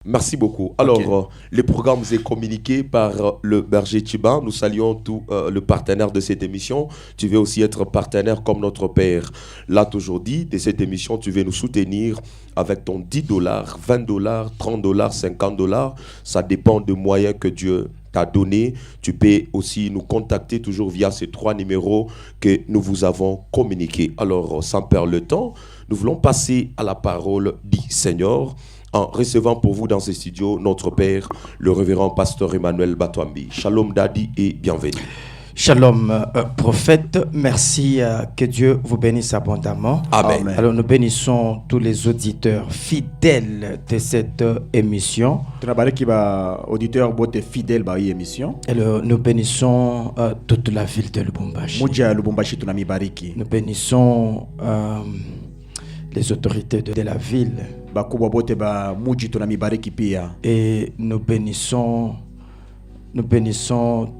Merci beaucoup. Alors, le programme est communiqué par le berger Chiba. Nous saluons tout le partenaire de cette émission. Tu veux aussi être partenaire comme notre père. Là, aujourd'hui, de cette émission, tu veux nous soutenir avec ton $10, $20, $30, $50. Ça dépend des moyens que Dieu t'a donné. Tu peux aussi nous contacter toujours via ces 3 numéros que nous vous avons communiqués. Alors, sans perdre le temps, nous voulons passer à la parole du Seigneur en recevant pour vous dans ce studio notre Père, le révérend pasteur Emmanuel Batwambi. Shalom Daddy et bienvenue. Shalom prophète, merci que Dieu vous bénisse abondamment. Amen. Amen. Alors nous bénissons tous les auditeurs fidèles de cette émission. Alors nous bénissons toute la ville de Lubumbashi. Nous bénissons les autorités de la ville. Et nous bénissons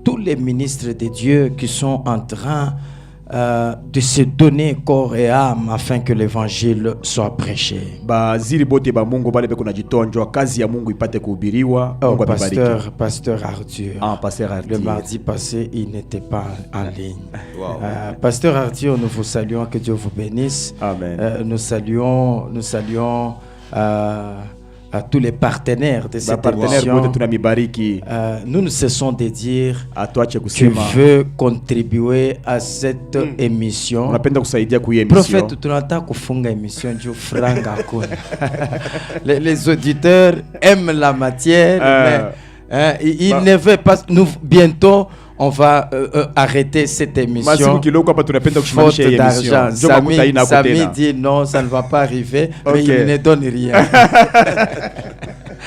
tous les ministres de Dieu qui sont en train de se donner corps et âme afin que l'évangile soit prêché. Pasteur Arthur. Le mardi passé, il n'était pas en ligne. Wow. Pasteur Arthur, nous vous saluons, que Dieu vous bénisse. Amen. Nous saluons à tous les partenaires de cette émission. Nous ne cessons de dire tu veux contribuer à cette émission. Prophète, tu n'entends qu'au émission du franga. Les auditeurs aiment la matière, mais ils ne veulent pas. Nous, bientôt, on va arrêter cette émission. Faute d'argent. Samy dit non, ça ne va pas arriver, mais il ne donne rien.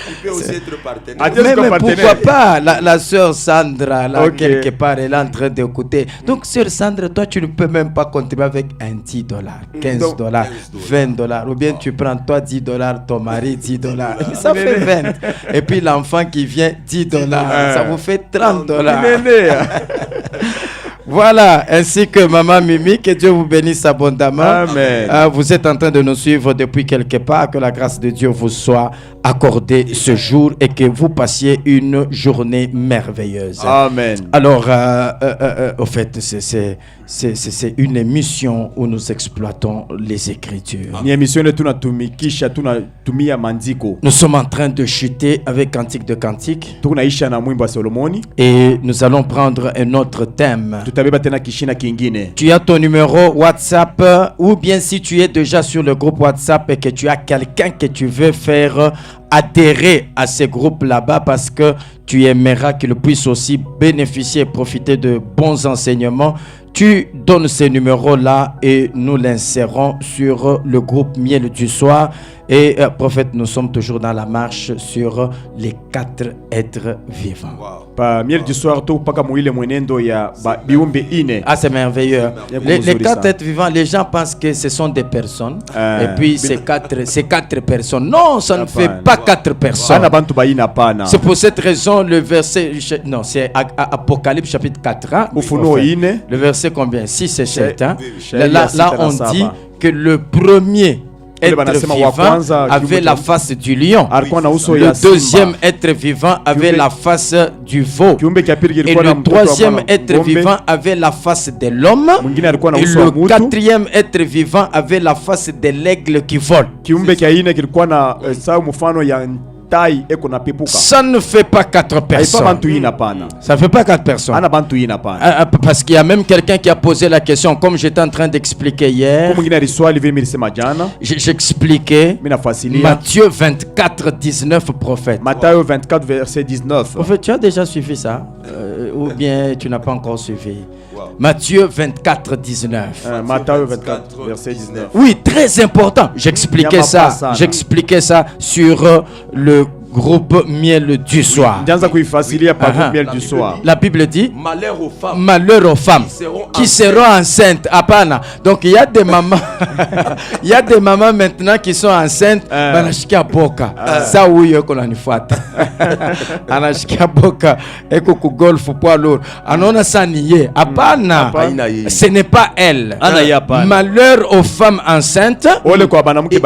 Il peut aussi être partenaire. Mais pourquoi pas? La sœur Sandra, là, quelque part, elle est en train d'écouter. Donc, sœur Sandra, toi, tu ne peux même pas contribuer avec un $10, $15, $20. Ou bien tu prends toi $10, ton mari $10. Ça fait 20. Et puis l'enfant qui vient $10. Ça vous fait $30. Voilà, ainsi que Maman Mimi, que Dieu vous bénisse abondamment. Amen. Vous êtes en train de nous suivre depuis quelque part, que la grâce de Dieu vous soit accordée ce jour et que vous passiez une journée merveilleuse. Amen. Alors, au fait, c'est une émission où nous exploitons les Écritures. Nous sommes en train de chuter avec Cantique de Cantique. Et nous allons prendre un autre thème. Tu as ton numéro WhatsApp, ou bien si tu es déjà sur le groupe WhatsApp et que tu as quelqu'un que tu veux faire adhérer à ce groupe là-bas parce que tu aimeras qu'il puisse aussi bénéficier et profiter de bons enseignements, tu donnes ce numéro-là et nous l'insérons sur le groupe Miel du Soir. Et prophète, nous sommes toujours dans la marche sur les 4 êtres vivants. Wow. Miel du Soir, c'est merveilleux. Les 4 êtres vivants, les gens pensent que ce sont des personnes. Et puis c'est 4 personnes. Non, ça ne fait pas 4 personnes. C'est pour cette raison le verset... Non, c'est Apocalypse chapitre 4. Hein, le verset combien? 6 et 7. Hein. Là, on dit que le premier être vivant avait la face du lion. Le deuxième être vivant avait la face du veau. Et le troisième être vivant avait la face de l'homme. Et le quatrième être vivant avait la face de l'aigle qui vole. Ça ne fait pas 4 personnes. Ça ne fait pas 4 personnes. Parce qu'il y a même quelqu'un qui a posé la question, comme j'étais en train d'expliquer hier. J'expliquais Matthieu 24, 19, prophète. Matthieu 24, verset 19. Prophète, tu as déjà suivi ça? Ou bien tu n'as pas encore suivi? Matthieu 24, 19. Matthieu 24, verset 19. Oui, très important. J'expliquais ça sur le groupe Miel du Soir. La Bible dit malheur aux femmes qui seront enceintes. Apana. Donc il y a des mamans il y a des mamans maintenant qui sont enceintes. Banashika boka. Ça oui qu'on a nifuata. Anashika boka eko ku golf poids lourd. Anona saniye. Apana. Ce n'est pas elle. Malheur aux femmes enceintes et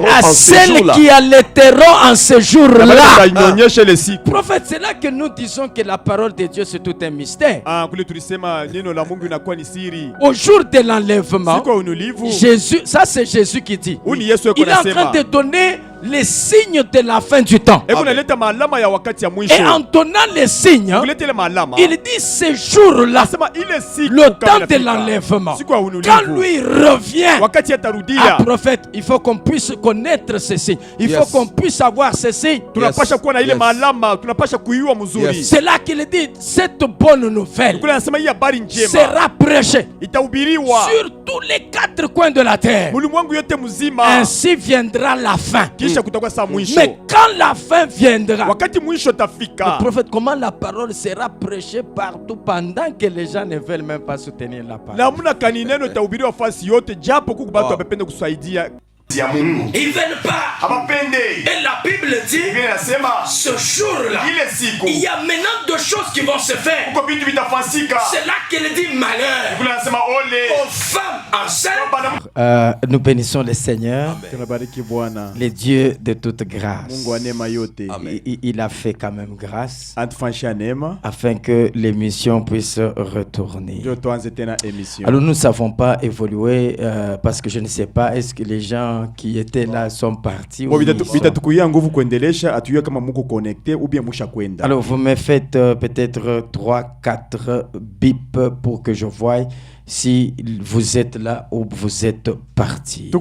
à celles qui allaiteront en ce jour-là. Prophète, c'est là que nous disons que la parole de Dieu c'est tout un mystère. Au jour de l'enlèvement, Jésus, ça c'est Jésus qui dit. Il est en train de donner les signes de la fin du temps. Et en donnant les signes, il dit ce jour-là, le temps de l'enlèvement, quand lui revient, prophète, il faut qu'on puisse connaître ces signes. Il faut qu'on puisse avoir ces signes. C'est là qu'il dit, cette bonne nouvelle sera prêchée sur tous les 4 coins de la terre. Ainsi viendra la fin. Mais quand la fin viendra, le prophète, comment la parole sera prêchée partout pendant que les gens ne veulent même pas soutenir la parole? Ils ne veulent pas. Et la Bible dit, ce jour-là, il y a maintenant 2 choses qui vont se faire. C'est là qu'il dit malheur aux femmes enceintes. Nous bénissons le Seigneur, le Dieu de toute grâce. Il a fait quand même grâce afin que l'émission puisse retourner. Alors nous ne savons pas évoluer parce que je ne sais pas, est-ce que les gens qui étaient là sont partis. Alors vous me faites peut-être 3-4 bips pour que je voie si vous êtes là ou vous êtes partis.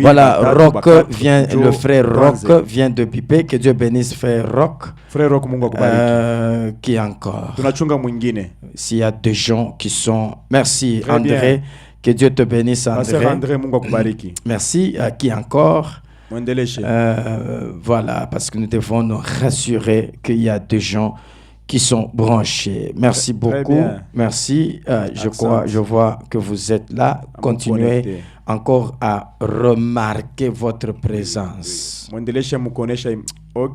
Voilà, Rock vient, le frère Rock vient de biper. Que Dieu bénisse frère Rock. Qui encore? S'il y a des gens qui sont... Merci André. Que Dieu te bénisse, André. Merci. Qui encore? Voilà, parce que nous devons nous rassurer qu'il y a des gens qui sont branchés. Merci beaucoup. Merci. Je vois que vous êtes là. Continuez encore à remarquer votre présence.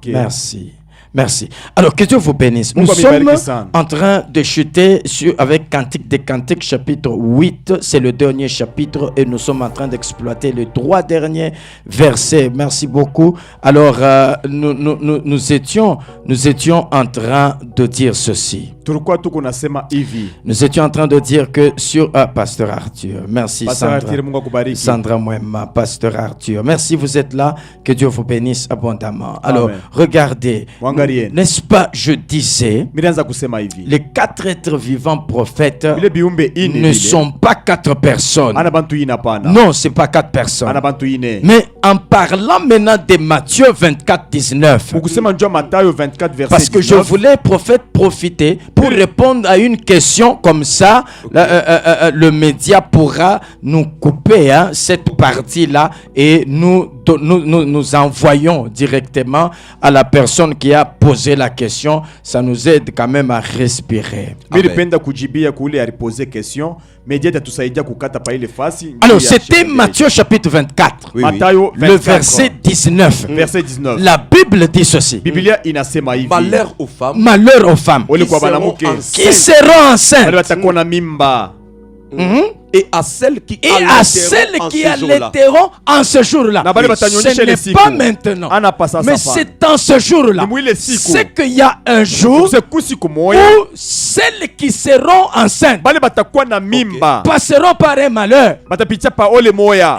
Merci. Merci. Alors, que Dieu vous bénisse. Nous sommes en train de chuter avec Cantique des Cantiques, chapitre 8. C'est le dernier chapitre et nous sommes en train d'exploiter les 3 derniers versets. Merci beaucoup. Alors, nous étions en train de dire ceci. Nous étions en train de dire que sur... Pasteur Arthur. Merci, Sandra Mwema, Pasteur Arthur. Merci, vous êtes là. Que Dieu vous bénisse abondamment. Alors, regardez. N'est-ce pas, je disais, les 4 êtres vivants prophètes ne sont pas 4 personnes. Non, ce n'est pas 4 personnes. Mais en parlant maintenant de Matthieu 24, 19, parce que je voulais, prophète, profiter pour répondre à une question comme ça, le média pourra nous couper cette partie-là et nous envoyons directement à la personne qui a posé la question. Ça nous aide quand même à respirer. Alors c'était Matthieu chapitre 24, le verset 19. La Bible dit ceci. Malheur aux femmes qui seront enceintes. Et à celles qui allaiteront en ce jour-là. Ce n'est pas maintenant, mais c'est en ce jour-là. C'est qu'il y a un jour où celles qui seront enceintes passeront par un malheur.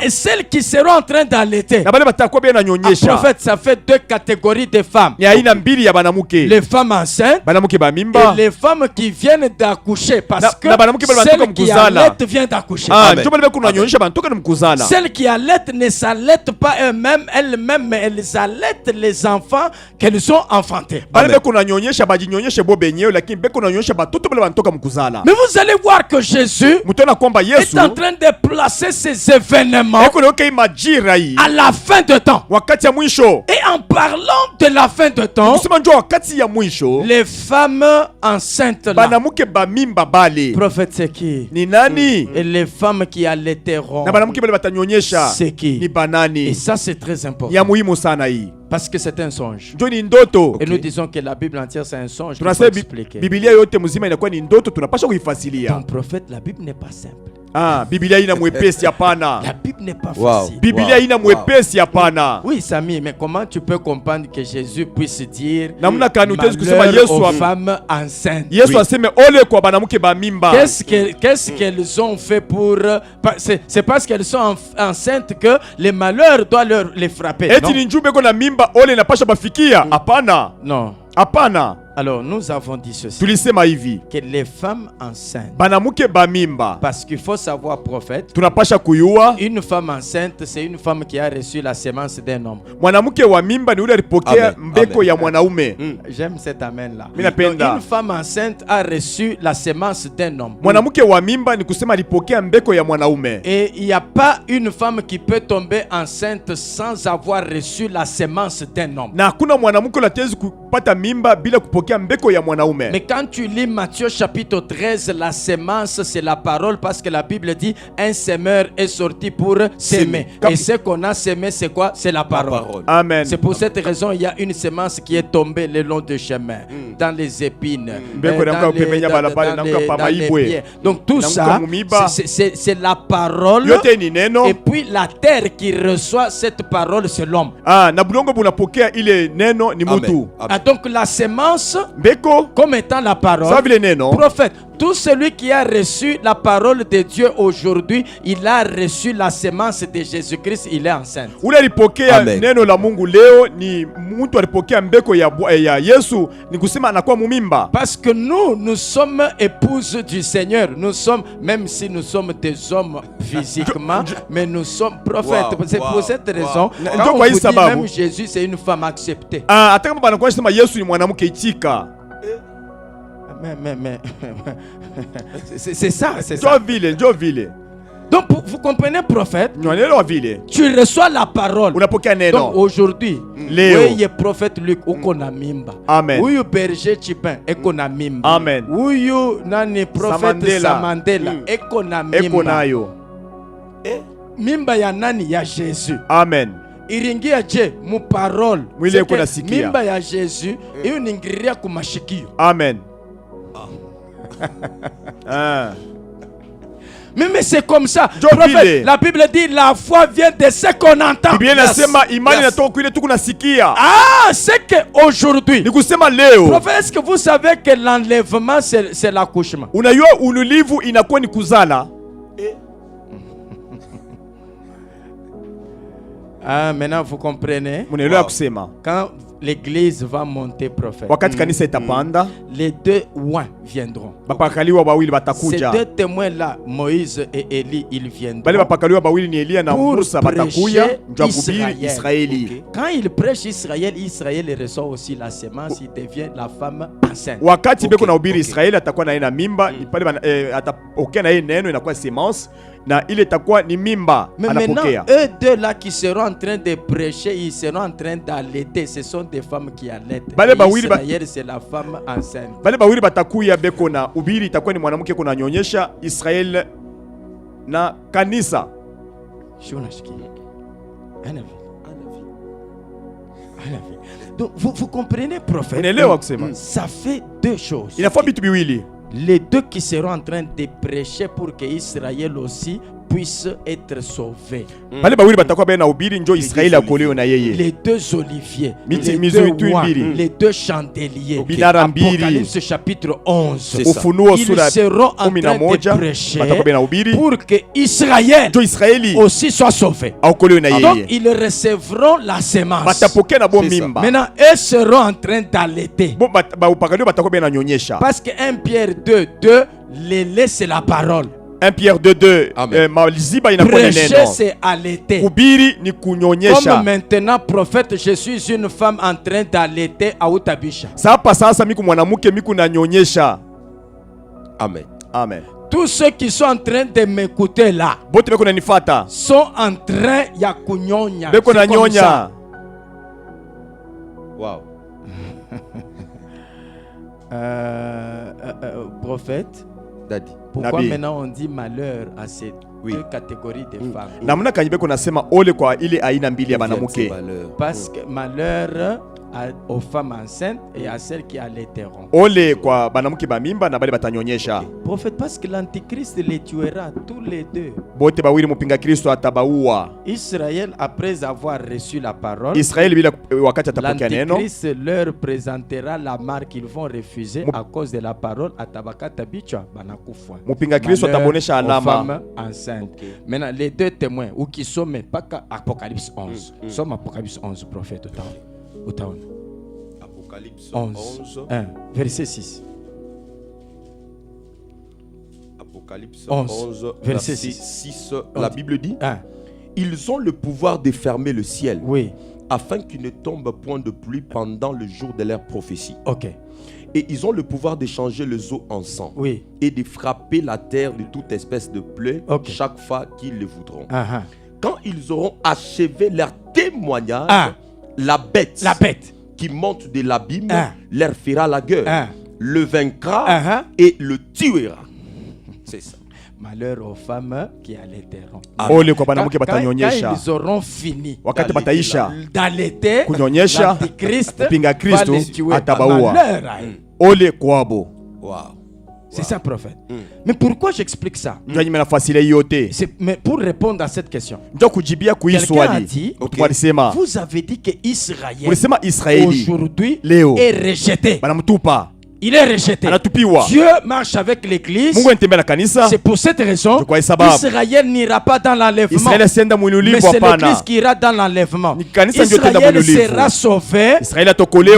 Et celles qui seront en train d'allaiter, prophète, ça fait 2 catégories de femmes. Les femmes enceintes et les femmes qui viennent d'accoucher. Parce que celles qui allaitent viennent d'accoucher. Celles qui allaitent ne s'allaitent pas elles-mêmes, mais elles allaitent les enfants qu'elles ont enfantés. Mais vous allez voir que Jésus est en train de placer ces événements à la fin de temps. Et en parlant de la fin de temps, les femmes enceintes là, prophète, c'est qui? Et les femmes qui allaiteront, c'est qui? Et ça c'est très important. Parce que c'est un songe. Et nous disons que la Bible entière c'est un songe. Ton prophète, la Bible n'est pas simple. Ah, Biblia ina mwepesi hapana. La Bible n'est pas facile. Biblia ina mwepesi hapana. Oui, Samy, mais comment tu peux comprendre que Jésus puisse dire malheur aux femmes enceintes? Yesu aseme ole kwa banamuke ba mimba. Qu'est-ce qu'elles ont fait pour... C'est parce qu'elles sont enceintes que les malheurs doivent les frapper. Eti ni njumbe ko na mimba ole inapasha bafikia? Hapana. Non. Hapana. Alors, nous avons dit ceci. Tulisema hivi. Que les femmes enceintes. Banamuke ba mimba. Parce qu'il faut savoir, prophète. Tunapasha kuyua. Une femme enceinte, c'est une femme qui a reçu la semence d'un homme. Mwanamuke wa mimba ni ule alipokea mbeko ya mwanaume. J'aime cet amen là. Une femme enceinte a reçu la semence d'un homme. Mwanamuke wa mimba ni kusema alipokea mbeko ya mwanaume. Et il n'y a pas une femme qui peut tomber enceinte sans avoir reçu la semence d'un homme. Na hakuna mwanamke latezi kupata mimba bila kupokea mbeko ya mwanaume. Mais quand tu lis Matthieu chapitre 13, la semence c'est la parole, parce que la Bible dit un semeur est sorti pour s'aimer. Et ce qu'on a semé, c'est quoi? C'est la parole. Amen. C'est pour cette raison il y a une semence qui est tombée le long du chemin, dans les épines, dans les pierres. Donc tout ça, c'est la parole. Et puis la terre qui reçoit cette parole, c'est l'homme. Ah, na bulongo bunapokea ile neno ni mutu. Ah, donc la semence, mbeko, comme étant la parole, prophète, tout celui qui a reçu la parole de Dieu aujourd'hui, il a reçu la semence de Jésus-Christ, il est enceinte. Ule alipokea neno la Mungu leo ni mtu alipokea mbeko ya Yesu, ni kusema anakuwa mumimba. Parce que nous sommes épouses du Seigneur. Nous sommes, même si nous sommes des hommes physiquement, mais nous sommes prophètes. C'est pour cette raison, quand on dit même Jésus, c'est une femme acceptée. Ah, hata kama banakuwa sema Yesu ni mwanamke itika. Mais c'est ça, c'est ça. Donc vous comprenez, prophète, tu reçois la parole. Donc aujourd'hui, oui, prophète Luc, ukonamimba. Amen. Oui, berger Chipin, ekonamimba. Amen. Oui, nani prophète Samandela, ekonamimba. Mimba ya nani? Ya Jésus. Amen. Iringia je mu parole. Mimba ya Jésus, iyo ningiria kumashikio. Amen. Mais c'est comme ça. Prophète, la Bible dit la foi vient de ce qu'on entend. Ah, c'est qu'aujourd'hui, prophète, est-ce que vous savez que l'enlèvement c'est l'accouchement? Ah, maintenant vous comprenez. Quand l'église va monter, prophète, les deux oins viendront. Ces deux témoins-là, Moïse et Élie, ils viendront pour prêcher Israël. Quand ils prêchent Israël, Israël reçoit aussi la semence, il devient la femme enceinte. Na ile takuwa ni mimba. Mais maintenant, eux deux là qui seront en train de prêcher, ils seront en train d'allaiter. Ce sont des femmes qui allaitent. Israël, c'est la femme enceinte. Bale bawili batakuya beko na ubiri itakuwa ni mwanamke kuna nyonyesha Israel na kanisa. Donc vous comprenez, prophète, ça fait deux choses. Il faut bitu biwili. Les deux qui seront en train de prêcher pour que Israël aussi puisse être sauvé. Les deux oliviers, les deux chandeliers. Apocalypse chapitre 11. Ils seront en train de prêcher pour que Israël aussi soit sauvé. Donc ils recevront la semence. Maintenant, eux seront en train d'allaiter. Parce que 1 Pierre 2:2, les lait c'est la parole. 1 Pierre 2:2. Prêcher c'est allaiter. Comme maintenant, prophète, je suis une femme en train d'allaiter à Utabisha. Amen. Amen. Tous ceux qui sont en train de m'écouter là sont en train ya kunyonya. Wow. Prophète, Daddy. Pourquoi maintenant on dit malheur à ces deux catégories de femmes? Namna kanyibe kuna sema ole kwa ile aina mbili ya banamuke. Parce que malheur aux femmes enceintes et à celles qui allaiteront. Ole kwa banamuke bamimba na bale batanyonyesha. Prophète, parce que l'antichrist les tuera tous les deux. Bote bawili mupinga Kristo atabaua. Israël, après avoir reçu la parole, Israël bila wakati atapokea neno, l'antichrist leur présentera la marque qu'ils vont refuser à cause de la parole. Atabakata bichwa banakufa. Mupinga Kristo atabonesha alama. Maintenant, les deux témoins, ou qui sont, mais pas qu'Apocalypse 11. Somme Apocalypse 11, prophète. Apocalypse 11, 1, verset 6. Apocalypse 11, verset 6. La Bible dit 1. Ils ont le pouvoir de fermer le ciel, oui, afin qu'il ne tombe point de pluie pendant le jour de leur prophétie. Ok. Et ils ont le pouvoir de changer les eaux en sang, Oui. et de frapper la terre de toute espèce de plaie, chaque fois qu'ils le voudront. Quand ils auront achevé leur témoignage, la bête qui monte de l'abîme leur fera la guerre, le vaincra et le tuera. C'est ça. Malheur aux femmes qui allaiteront. Quand ils auront fini d'allaiter, l'antichrist va les tuer. Malheur. Ole kwabo. Wow. C'est ça, prophète. Mais pourquoi j'explique ça? Mais pour répondre à cette question, quelqu'un a dit, vous avez dit que Israël aujourd'hui est rejeté. Il est rejeté. Dieu marche avec l'église. C'est pour cette raison Israël n'ira pas dans l'enlèvement. Mais c'est l'église qui ira dans l'enlèvement. Israël sera sauvé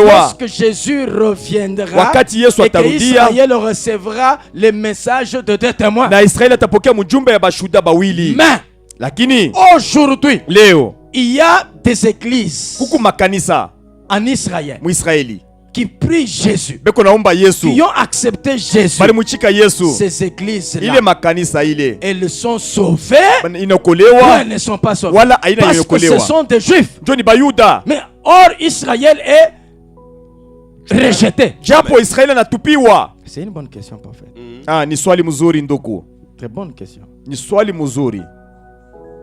lorsque Jésus reviendra et qu'Israël recevra le message de deux témoins. Mais aujourd'hui, il y a des églises en Israël qui prient Jésus, qui ont accepté Jésus. Ces églises-là, elles sont sauvées ou elles ne sont pas sauvées? Parce que ce sont des Juifs. Mais or, Israël est rejeté. C'est une bonne question, prophète. Très bonne question.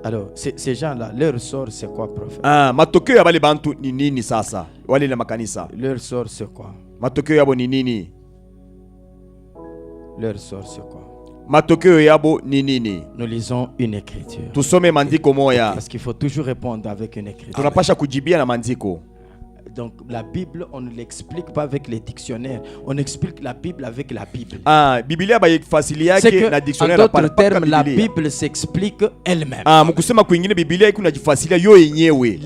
Alors, ces gens-là, leur sort c'est quoi, prophète? Matokeo ya bale bantu ni nini sasa? Wale na makanisa. Leur sort c'est quoi? Matokeo yabo ni nini? Leur sort c'est quoi? Matokeo yabo ni nini? Nous lisons une écriture. Tusome mandiko moya. Parce qu'il faut toujours répondre avec une écriture. Tunapasha kujibia na mandiko. Donc la Bible, on ne l'explique pas avec les dictionnaires. On explique la Bible avec la Bible. Biblia ba yefasili yake na dictionnaire. En d'autres termes, la Bible s'explique elle-même. Mukusema kwingine Biblia iko na jifasilia yo yenyewe.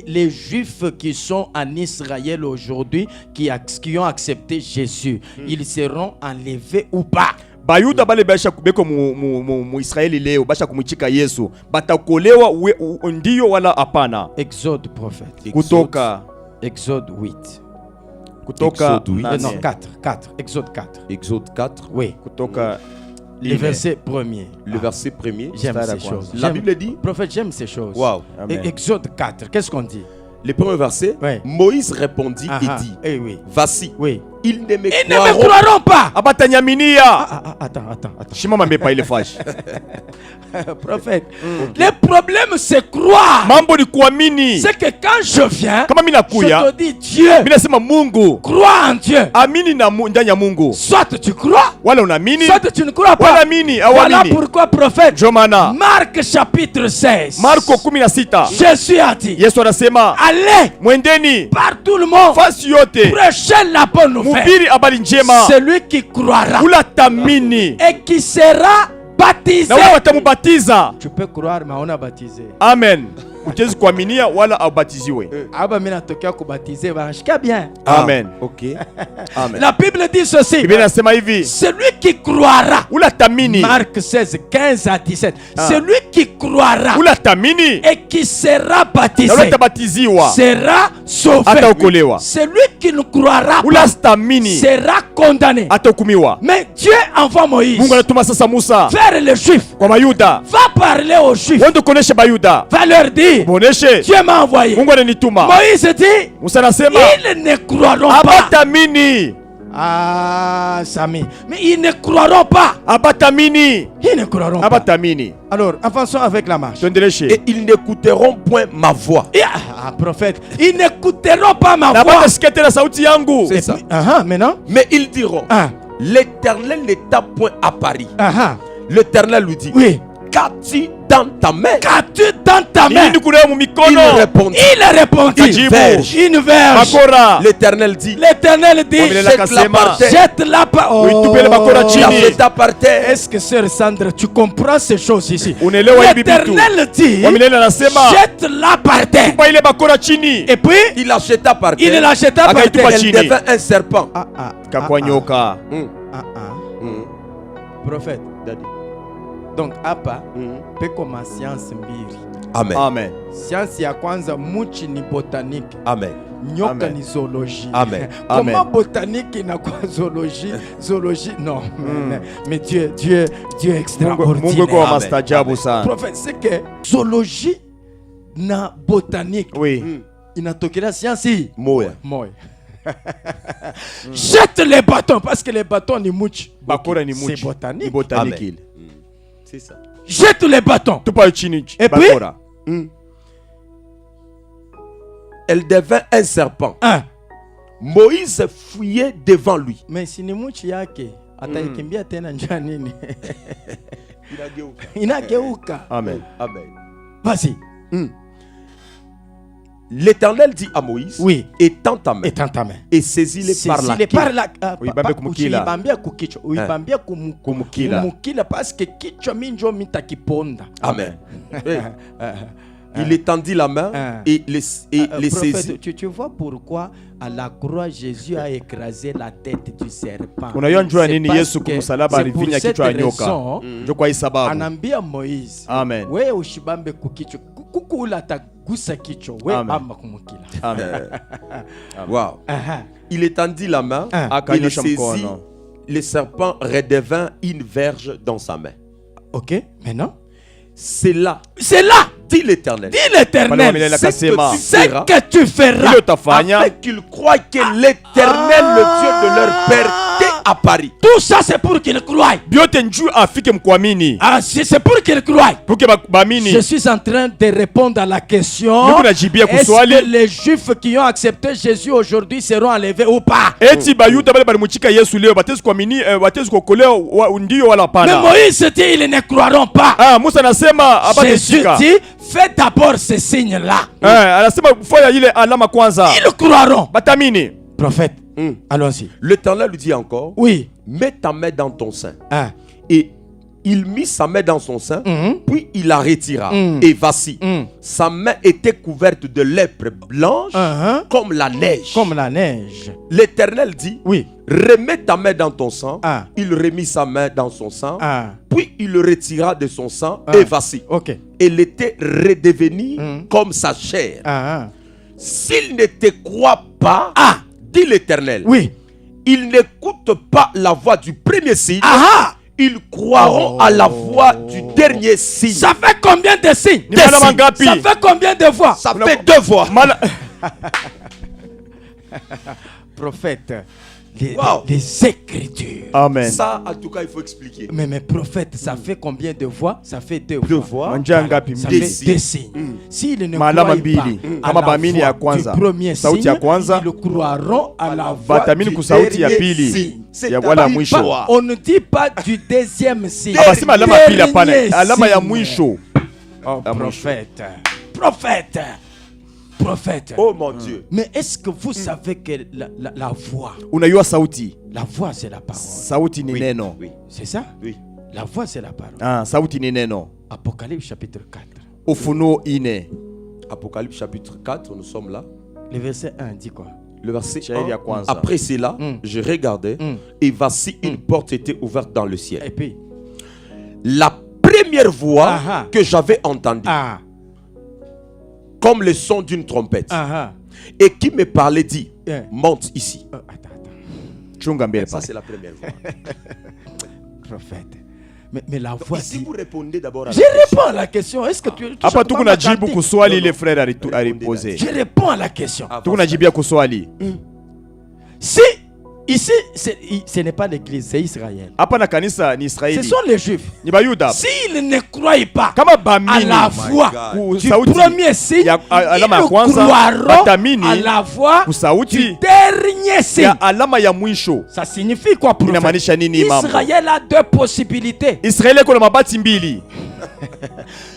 Les Juifs qui sont en Israël aujourd'hui, qui ont accepté Jésus, ils seront enlevés ou pas? Bayuda bale basha kubeko mu Israeli leo basha kumuchika Yesu batakolewa ndio wala hapana? Exode prophète. Kutoka Exode 8. Kutoka non 4. Exode 4. Exode 4. Oui. Kutoka le verset premier. Le verset premier. J'aime ces choses. La Bible dit. Prophète, j'aime ces choses. Wow. Exode 4. Qu'est-ce qu'on dit? Le premier verset. Moïse répondit et dit. Voici. Ils ne me croiront pas. Attends. Prophète, le problème c'est croire. C'est que quand je viens, je te dis Dieu, crois en Dieu. Soit tu crois, soit tu ne crois pas. Voilà pourquoi, prophète, Marc chapitre 16, Jésus a dit, allez par tout le monde, prêchez la bonne nouvelle. Celui qui croira et qui sera baptisé. Tu peux croire mais on a baptisé. Amen. Utezi kuaminia wala abatiziwe. Aba mimi natokea kubatize barashika bien. Amen. OK. Amen. La Bible dit ceci. Biblia inasema hivi. Celui qui croira. Ulatamini. Marc 16 15 à 17. Celui qui croira. Ulatamini. Et qui sera baptisé. Sera sauvé. Ataokolewa. Celui qui ne croira pas. Ulatamini. Sera condamné. Atahukumiwa. Mais Dieu envoie Moïse. Mungu anatuma sasa Musa. Vers les Juifs. Kwa Mayuda. Va parler aux Juifs. Wende kuonesha Bayuda. Va leur dire. Dieu m'a envoyé. Mungu ananituma. Moïse dit, Musa anasema, ils ne croiront pas. Abatamini. Ah, Samy. Mais ils ne croiront pas. Abatamini. Ils ne croiront pas. Abatamini. Alors, avançons avec la marche. Et ils n'écouteront point ma voix. Prophète. Ils n'écouteront pas ma voix. C'est ça. Maintenant. Mais ils diront, l'Éternel n'est point à Paris. L'Éternel lui dit, oui. Qu'as-tu dans ta main? Qu'as-tu dans ta main? Il répondit. Une verge. L'Éternel dit. Jette-la par terre. Jette-la par terre. Est-ce que sœur Sandra, tu comprends ces choses ici? L'Éternel dit. Jette-la par terre. Et puis il la jeta par terre. Il la jeta par terre. Elle devint un serpent. Prophète. Donc hapa peko science mbili. Amen. Amen. Science ya kwanza muchi ni botanique. Amen. Nyoka ni zoologie. Amen. Comment botanique na quoi zoologie? Zoologie non. Mais Dieu est extraordinaire. Prophète, c'est que zoologie na botanique. Oui. Inatokea science hii. Moya. Jette les bâtons parce que les bâtons ni muchi. C'est botanique. Botanique. C'est ça. Jette les bâtons. Et puis elle devint un serpent. Moïse fuyait devant lui. Mais si ni muchi yake ataikimbia tena njia nini? Inageuka. Amen. Amen. Vas-y. L'Éternel dit à Moïse, oui, étends ta main, et saisis-les par la queue. Parce que kichwa minjo mitakiponda. Amen. Il étendit la main et les saisit. Tu vois pourquoi à la croix Jésus a écrasé la tête du serpent. C'est pour cette raison anambia Moïse, amen, we ushibambe kukichwa kukula tagusa kichwa we amba kumukila. Amen. Wow. Il étendit la main et les saisit. Le serpent redevint une verge dans sa main. Ok, maintenant c'est là, dit l'Éternel. C'est que tu feras afin qu'ils croient que l'Éternel, le Dieu de leur père, t'est à Paris. Tout ça c'est pour qu'ils croient. C'est pour qu'ils croient. Je suis en train de répondre à la question. Est-ce que les Juifs qui ont accepté Jésus aujourd'hui seront enlevés ou pas? Mais Moïse dit ils ne croiront pas. Jésus dit fais d'abord ces signes-là. Ils croiront. Prophète, allons-y. L'Éternel lui dit encore, oui, mets ta main dans ton sein. Et il mit sa main dans son sein, puis il la retira. Et voici, sa main était couverte de lèpre blanche comme la neige. Comme la neige. L'Éternel dit, oui, remets ta main dans ton sang. Il remit sa main dans son sang, puis il le retira de son sang. Et voici, elle était redevenue comme sa chair. S'il ne te croit pas, dit l'Éternel, oui, ils n'écoutent pas la voix du premier signe. Ils croiront à la voix du dernier signe. Ça fait combien de signes? Ça fait combien de voix? Ça fait 2 voix. Prophète, les Écritures. Amen. Ça, en tout cas, il faut expliquer. Mais prophète, ça fait combien de voix? Ça fait 2 voix. Ça fait 2 signes. S'ils ne croient pas à la voix du premier signe, ils croiront à la voix du dernier signe. On ne dit pas du deuxième signe. Prophète. Oh mon Dieu. Mais est-ce que vous savez que la voix, la voix c'est la parole. Oui. C'est ça? Oui. La voix c'est la parole. Apocalypse chapitre 4. Apocalypse chapitre 4, nous sommes là. Le verset 1 dit quoi? Le verset 1. Après cela, je regardais et voici une porte était ouverte dans le ciel. Et puis la première voix que j'avais entendue, comme le son d'une trompette, et qui me parlait dit, monte ici. Ça c'est la première voix. Prophète. Mais la voix si vous répondez d'abord à je réponds à la question. Est-ce que tu je réponds à la question. Si Ici, ce n'est pas l'église, c'est Israël. Ce sont les Juifs. S'ils ne croient pas à la voix du premier signe, ils ne croiront à la voix du dernier signe. Ça signifie quoi, prophète? Israël a deux possibilités.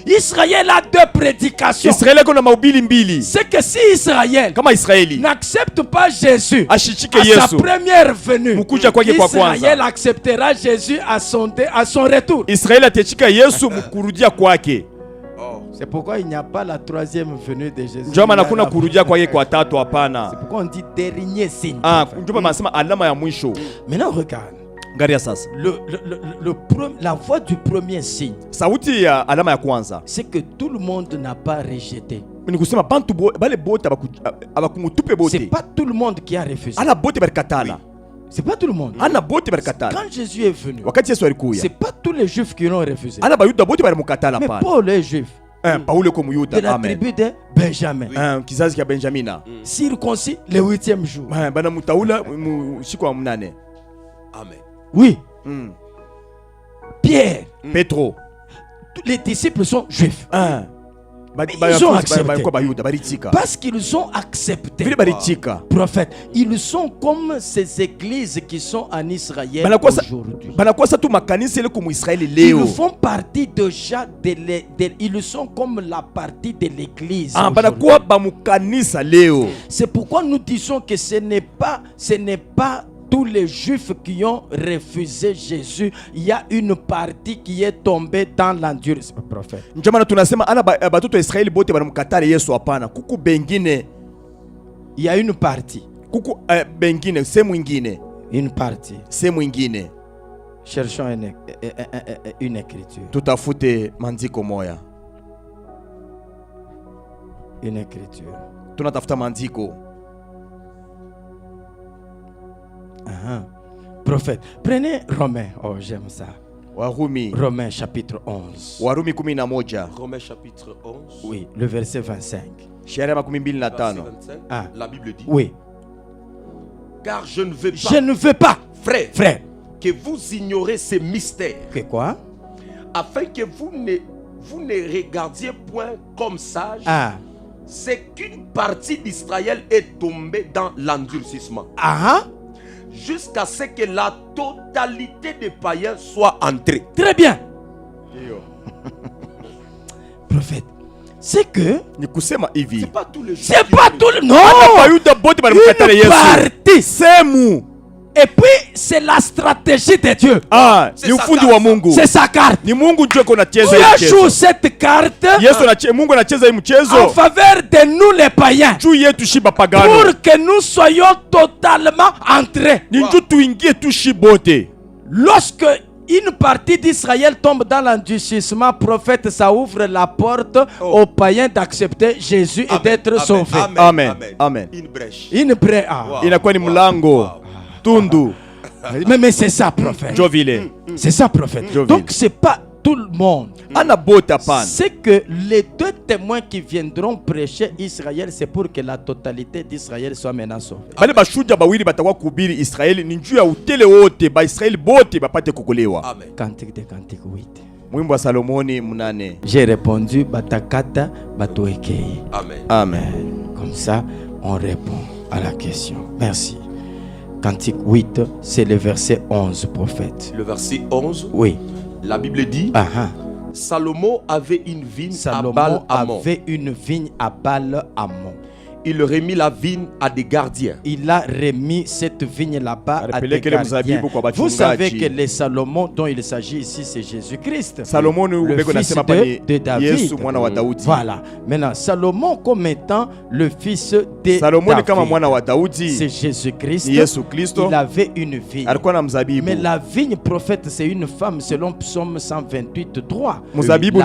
Israël a deux prédications. C'est que si Israël n'accepte pas Jésus à sa première venue, Israël acceptera Jésus à son retour. C'est pourquoi il n'y a pas la troisième venue de Jésus. C'est pourquoi on dit dernier signe. Maintenant regarde. La voix du premier signe, c'est que tout le monde n'a pas rejeté. C'est pas tout le monde qui a refusé. C'est pas tout le monde. Quand Jésus est venu, c'est pas tous les Juifs qui l'ont refusé. Mais Paul est juif. De la tribu de Benjamin. Circoncis le 8e jour. Amen. Oui. Pierre. Pétro. Tous les disciples sont juifs. Ils ont accepté. Parce qu'ils ont accepté. Prophète, ils sont comme ces églises qui sont en Israël aujourd'hui. Ils font partie déjà ils sont comme la partie de l'église. C'est pourquoi nous disons que ce n'est pas tous les Juifs qui ont refusé Jésus. Il y a une partie qui est tombée dans l'endurcissement. Prophète. Il y a une partie. Une partie. Cherchons une écriture. Une écriture. Prophète, prenez Romains. Oh, j'aime ça. Romains chapitre 11. Romains chapitre 11. Oui, le verset 25. Verset 25, la Bible dit. Oui. Car je ne veux pas, frère, que vous ignorez ces mystères. Que quoi? Afin que vous ne regardiez point comme sage. C'est qu'une partie d'Israël est tombée dans l'endurcissement. Jusqu'à ce que la totalité des païens soit entrée. Très bien. Prophète, c'est que c'est pas tout le non. Une partie. Et puis c'est la stratégie de Dieu. C'est sa carte. Dieu joue cette carte en faveur de nous les païens, pour que nous soyons totalement entrés. Lorsque une partie d'Israël tombe dans l'endurcissement, prophète, ça ouvre la porte aux païens d'accepter Jésus et d'être sauvés. Amen. Une brèche. Mais c'est ça, prophète. C'est ça, prophète. Donc c'est pas tout le monde. C'est que les deux témoins qui viendront prêcher Israël, c'est pour que la totalité d'Israël soit maintenant sauvée. Cantique de Cantique 8. J'ai répondu Batakata Batoekei. Amen. Comme ça, on répond à la question. Merci. Cantique 8, c'est le verset 11, prophète. Le verset 11. Oui. La Bible dit. Salomon avait une vigne à Baal-Hamon. Il remit la vigne à des gardiens. Il a remis cette vigne là-bas à des gardiens. Vous savez que le Salomon dont il s'agit ici, c'est Jésus-Christ, le fils de David. Voilà. Maintenant, Salomon comme étant le fils de David, c'est Jésus-Christ. Il avait une vigne. Mais la vigne, prophète, c'est une femme selon Psaume 128, 3. La vigne,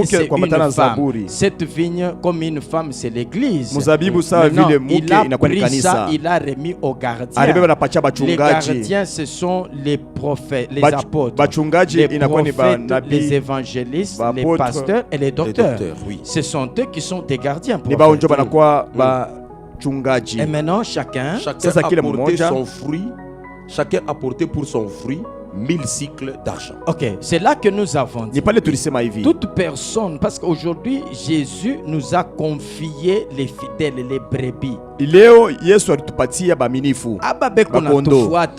c'est une femme. Cette vigne, comme une femme, c'est l'église. Maintenant, il a pris ça, il a remis aux gardiens. Les gardiens, ce sont les prophètes, les apôtres, les prophètes, les évangélistes, les pasteurs et les docteurs. Ce sont eux qui sont des gardiens. Et maintenant, chacun a porté son fruit chacun apportait pour son fruit 1000 cycles d'argent. Ok, c'est là que nous avons dit. Toute personne, parce qu'aujourd'hui, Jésus nous a confié les fidèles, les brebis.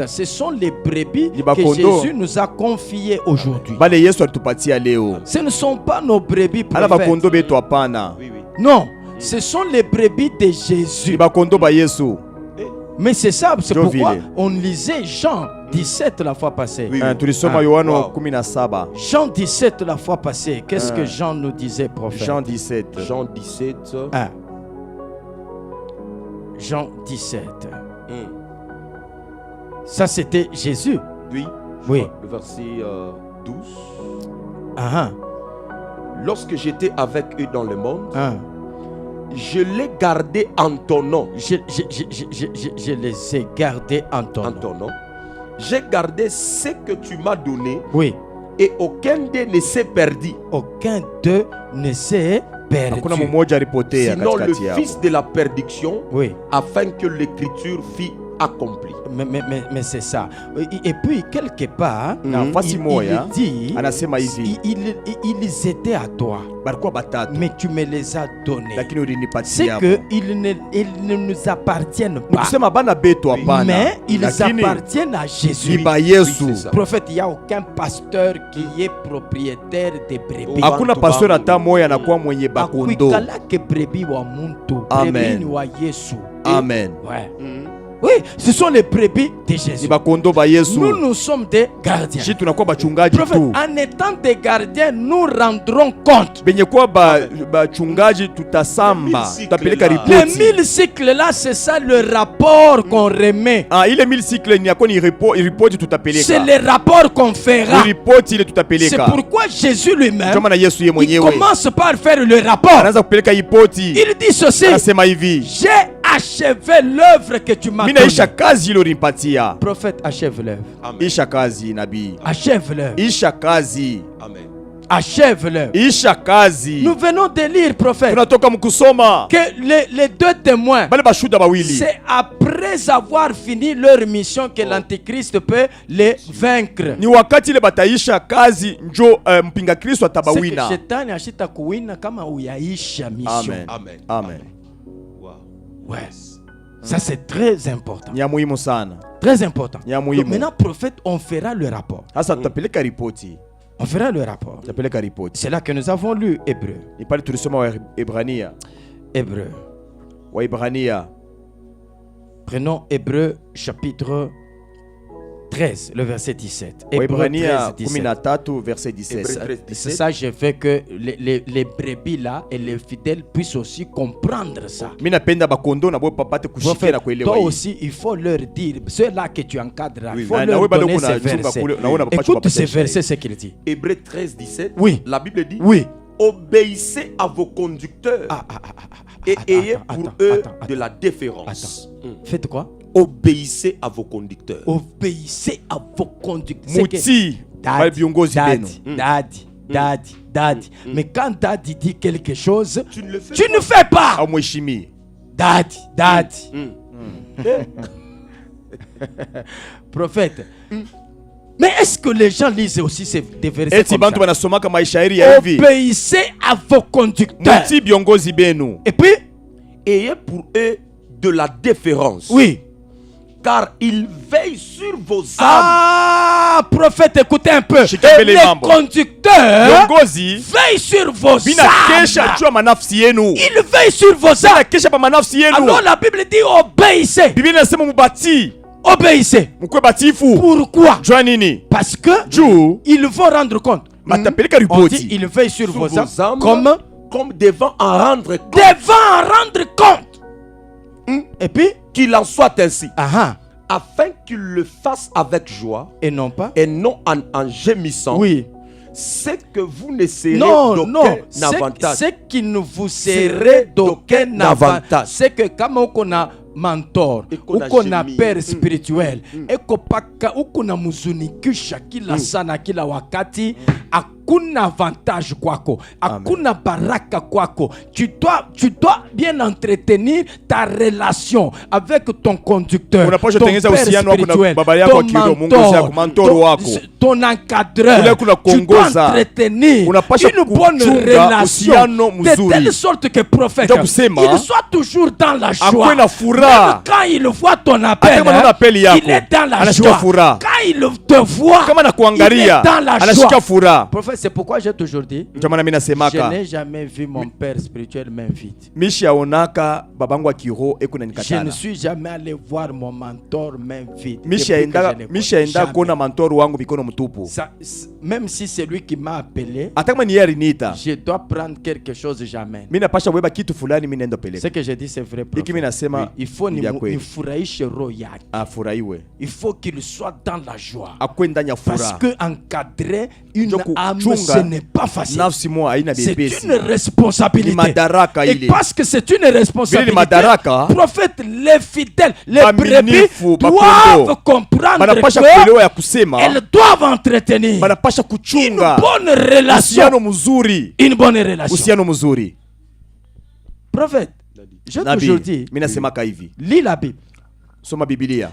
Ce sont les brebis que Jésus nous a confiés aujourd'hui. Ce ne sont pas nos brebis prophètes. Non, ce sont les brebis de Jésus. Mais c'est ça, c'est pourquoi on lisait Jean 17 la fois passée. Jean 17 la fois passée. Qu'est-ce que Jean nous disait, prophète? Jean 17. Jean 17. Jean 17. Ça, c'était Jésus. Oui. Oui. Le verset 12. Lorsque j'étais avec eux dans le monde, je les gardais en ton nom. Je les ai gardés en ton nom. J'ai gardé ce que tu m'as donné. Oui. Et aucun d'eux ne s'est perdu. Aucun d'eux ne s'est perdu. Sinon le fils de la perdition, oui, afin que l'écriture fût accomplie. Mais c'est ça. Et puis quelque part, il dit, ils étaient à toi, mais tu me les as donnés. C'est qu'ils ne nous appartiennent pas, mais ils appartiennent à Jésus. Prophète, il n'y a aucun pasteur qui est propriétaire des brebis. Amen. Ouais. Oui, ce sont les brebis de Jésus. Nous sommes des gardiens. Prophète, en étant des gardiens, nous rendrons compte. Les 1000 cycles là, c'est ça le rapport qu'on remet. C'est le rapport qu'on fera. C'est pourquoi Jésus lui-même, il commence par faire le rapport. Il dit ceci: j'ai achevé l'œuvre que tu m'as donnée. Prophète, achève l'œuvre. Achève l'œuvre. Amen. Achève l'œuvre. Nous venons de lire, prophète, que les deux témoins, c'est après avoir fini leur mission que l'antéchrist peut les vaincre. Amen. Ouais. Ça c'est très important. Très important. Donc, maintenant, prophète, on fera le rapport. On fera le rapport. C'est là que nous avons lu Hébreu. Hébreu. Prenons Hébreu chapitre 13, le verset 17. Hébreu 13, 17. C'est ça, je veux que les brebis là et les fidèles puissent aussi comprendre ça. Prophète, toi aussi, il faut leur dire, ceux-là que tu encadres, il faut leur donner ces versets. Écoute ces versets, ce qu'il dit. Hébreu 13, 17. Oui. La Bible dit, oui, obéissez à vos conducteurs et ayez pour eux de la déférence. Faites quoi? Obéissez à vos conducteurs. Obéissez à vos conducteurs. Daddy. Mais quand Daddy dit quelque chose, tu ne fais pas. Daddy. Prophète. Mais est-ce que les gens lisent aussi des versets comme ça? Obéissez à vos conducteurs. Et puis, ayez pour eux de la déférence. Oui. Car ils veillent sur vos âmes. Prophète, écoutez un peu. Les conducteurs veillent sur vos âmes. Ils veillent sur vos âmes. Alors la Bible dit obéissez. Obéissez. Pourquoi? Parce que ils vont rendre compte. On dit ils veillent sur vos âmes comme devant en rendre compte. Et puis qu'il en soit ainsi, afin qu'il le fasse avec joie et non en gémissant. Oui. C'est que vous ne serez d'aucun avantage. C'est que ne vous serez d'aucun avantage. C'est que comme on a mentor, ou qu'on a père spirituel, et qu'on a muzunikisha kila sana kila wakati, hakuna avantage kwako, hakuna baraka kwako. Tu dois bien entretenir ta relation avec ton conducteur, ton père spirituel, ton encadreur. Tu dois entretenir une bonne relation de telle sorte que prophète, il soit toujours dans la joie. Même quand il voit ton appel, il est dans la joie. Quand il te voit, il est dans la joie. Prophète, c'est pourquoi j'ai toujours dit, je n'ai jamais vu mon père spirituel main vide. Je ne suis jamais allé voir mon mentor main vide. Même si c'est lui qui m'a appelé, je dois prendre quelque chose jamais. Ce que j'ai dit, c'est vrai. Il faut il faut qu'il soit dans la joie. Parce que encadrer une âme, ce n'est pas facile. C'est une responsabilité. Et parce que c'est une responsabilité, prophète, les fidèles, les brebis doivent comprendre qu'elles doivent entretenir une bonne relation. Une bonne relation. Prophète, j'ai toujours dit, lis la Bible.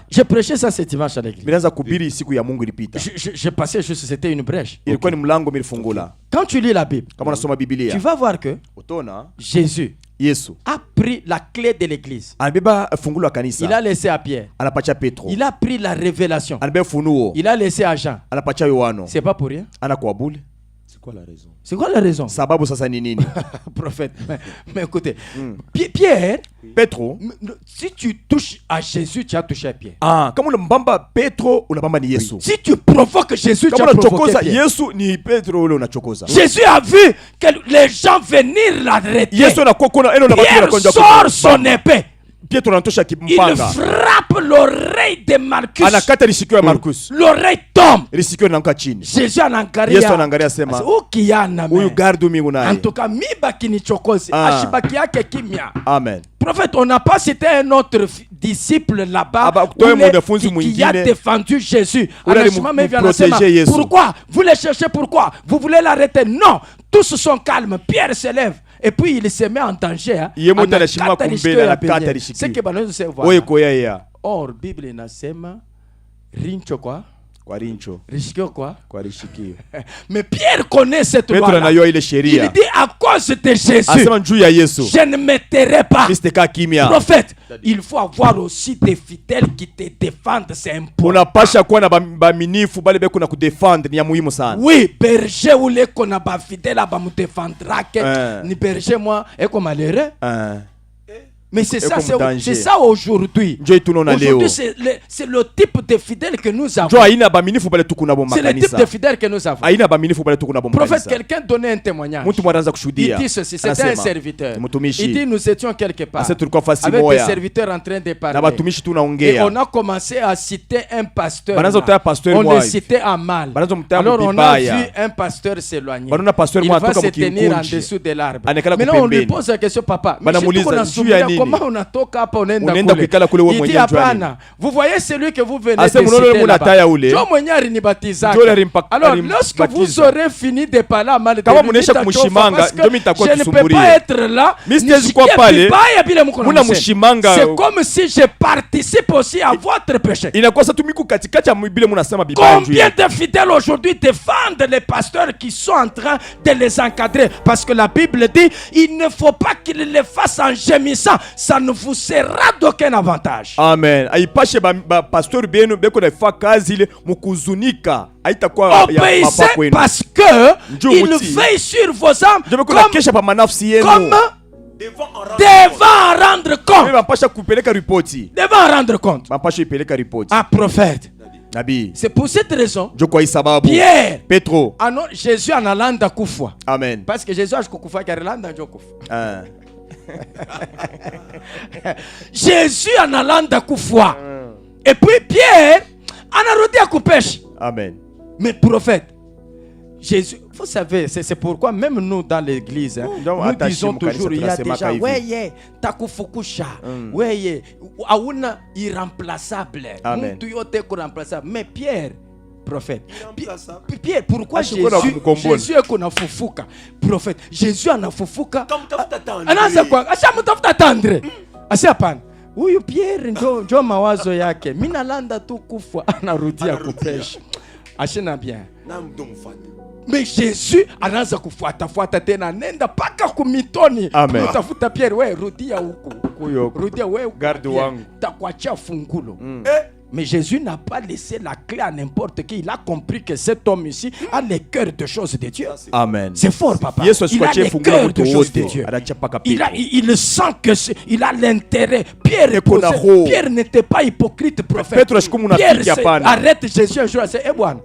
J'ai prêché ça ce dimanche à l'église. J'ai passé juste, c'était une brèche. Quand tu lis la Bible, tu vas voir que Jésus a pris la clé de l'église. Il a laissé à Pierre. Il a pris la révélation. Il a laissé à Jean. C'est pas pour rien. C'est quoi la raison? C'est quoi la raison? Prophète, mais écoutez, Pierre, Petro, si tu touches à Jésus, tu as touché à Pierre. Si tu provoques Jésus, tu as provoqué Pierre. Jésus a vu que les gens venir l'arrêter. Pierre sort son épée. Il frappe l'oreille de Marcus. L'oreille tombe. Jésus en angaria sema en tout cas miba kinichokozi ashibaki yake kimya. Amen. Prophète, on n'a pas cité un autre disciple là-bas qui a défendu Jésus. Pourquoi? Vous le cherchez, pourquoi? Vous voulez l'arrêter? Non. Tous sont calmes. Pierre se lève. Et puis il se met en danger. C'est que nous se voir. Or, Bible inasema rincho quoi? Rishikio quoi? Mais Pierre connaît cette loi. Il dit à cause de Jésus, je ne me tairai pas. Prophète, il faut avoir aussi des fidèles qui te défendent. C'est important. Oui, berger ou les qu'on a pas fidèle à me défendra que ni berger moi est comme malheureux. Mais c'est ça, c'est ça aujourd'hui. Aujourd'hui, c'est le type de fidèles que nous avons. C'est le type de fidèles que nous avons. Prophète, quelqu'un donnait un témoignage. Il dit ceci, c'était un serviteur. Il dit, nous étions quelque part avec des serviteurs en train de parler. Et on a commencé à citer un pasteur. On le citait en mal. Alors on a vu un pasteur s'éloigner. Il va se tenir en dessous de l'arbre. Maintenant on lui pose la question, papa, mais comment on a toka hapa unaenda kule? Il dit hapana. Vous voyez celui que vous venez de citer là-bas. Alors lorsque vous aurez fini de parler mal de lui, parce que je ne peux pas être là. C'est comme si je participe aussi à votre péché. Combien de fidèles aujourd'hui défendent les pasteurs qui sont en train de les encadrer? Parce que la Bible dit, il ne faut pas qu'ils les fassent en gémissant. Ça ne vous sera d'aucun avantage. Amen. Obéissez parce que il veille sur vos âmes comme devant rendre compte. Ah, prophète. C'est pour cette raison Pierre, Petro, Jésus en allant kufwa. Amen. Parce que Jésus a kufa karelanda kufa. Jésus en allant kufwa. Et puis Pierre en arrêté à couper. Amen. Mais prophète, Jésus, vous savez, c'est pourquoi même nous dans l'église, nous disons toujours, il y a des gens, ouais, takufukusha, ouais, aouna irremplaçable, irremplaçable. Mais Pierre, prophète. Pierre, pourquoi Jésus est qu'on a fufuka? Prophète, Jésus en a fufuka. Anaanza kwa ashamtafuta tendre. Asiyapana. Huyu Pierre ndio mawazo yake. Mimi nalanda tu kufa anarudia kupesha. Ashina bien. Mais Jésus anaanza kufuata tena nenda paka kumitoni. Utafuta Pierre, wewe rudia huko. Rudia wewe garde wangu. Takuachia fungulo. Mais Jésus n'a pas laissé la clé à n'importe qui. Il a compris que cet homme ici a le cœur de choses de Dieu. Amen. C'est fort, papa. Il a le cœur de choses de Dieu. Il sent que il a l'intérêt. Pierre n'était pas hypocrite, prophète. Pierre arrête Jésus un jour. C'est Ebouane.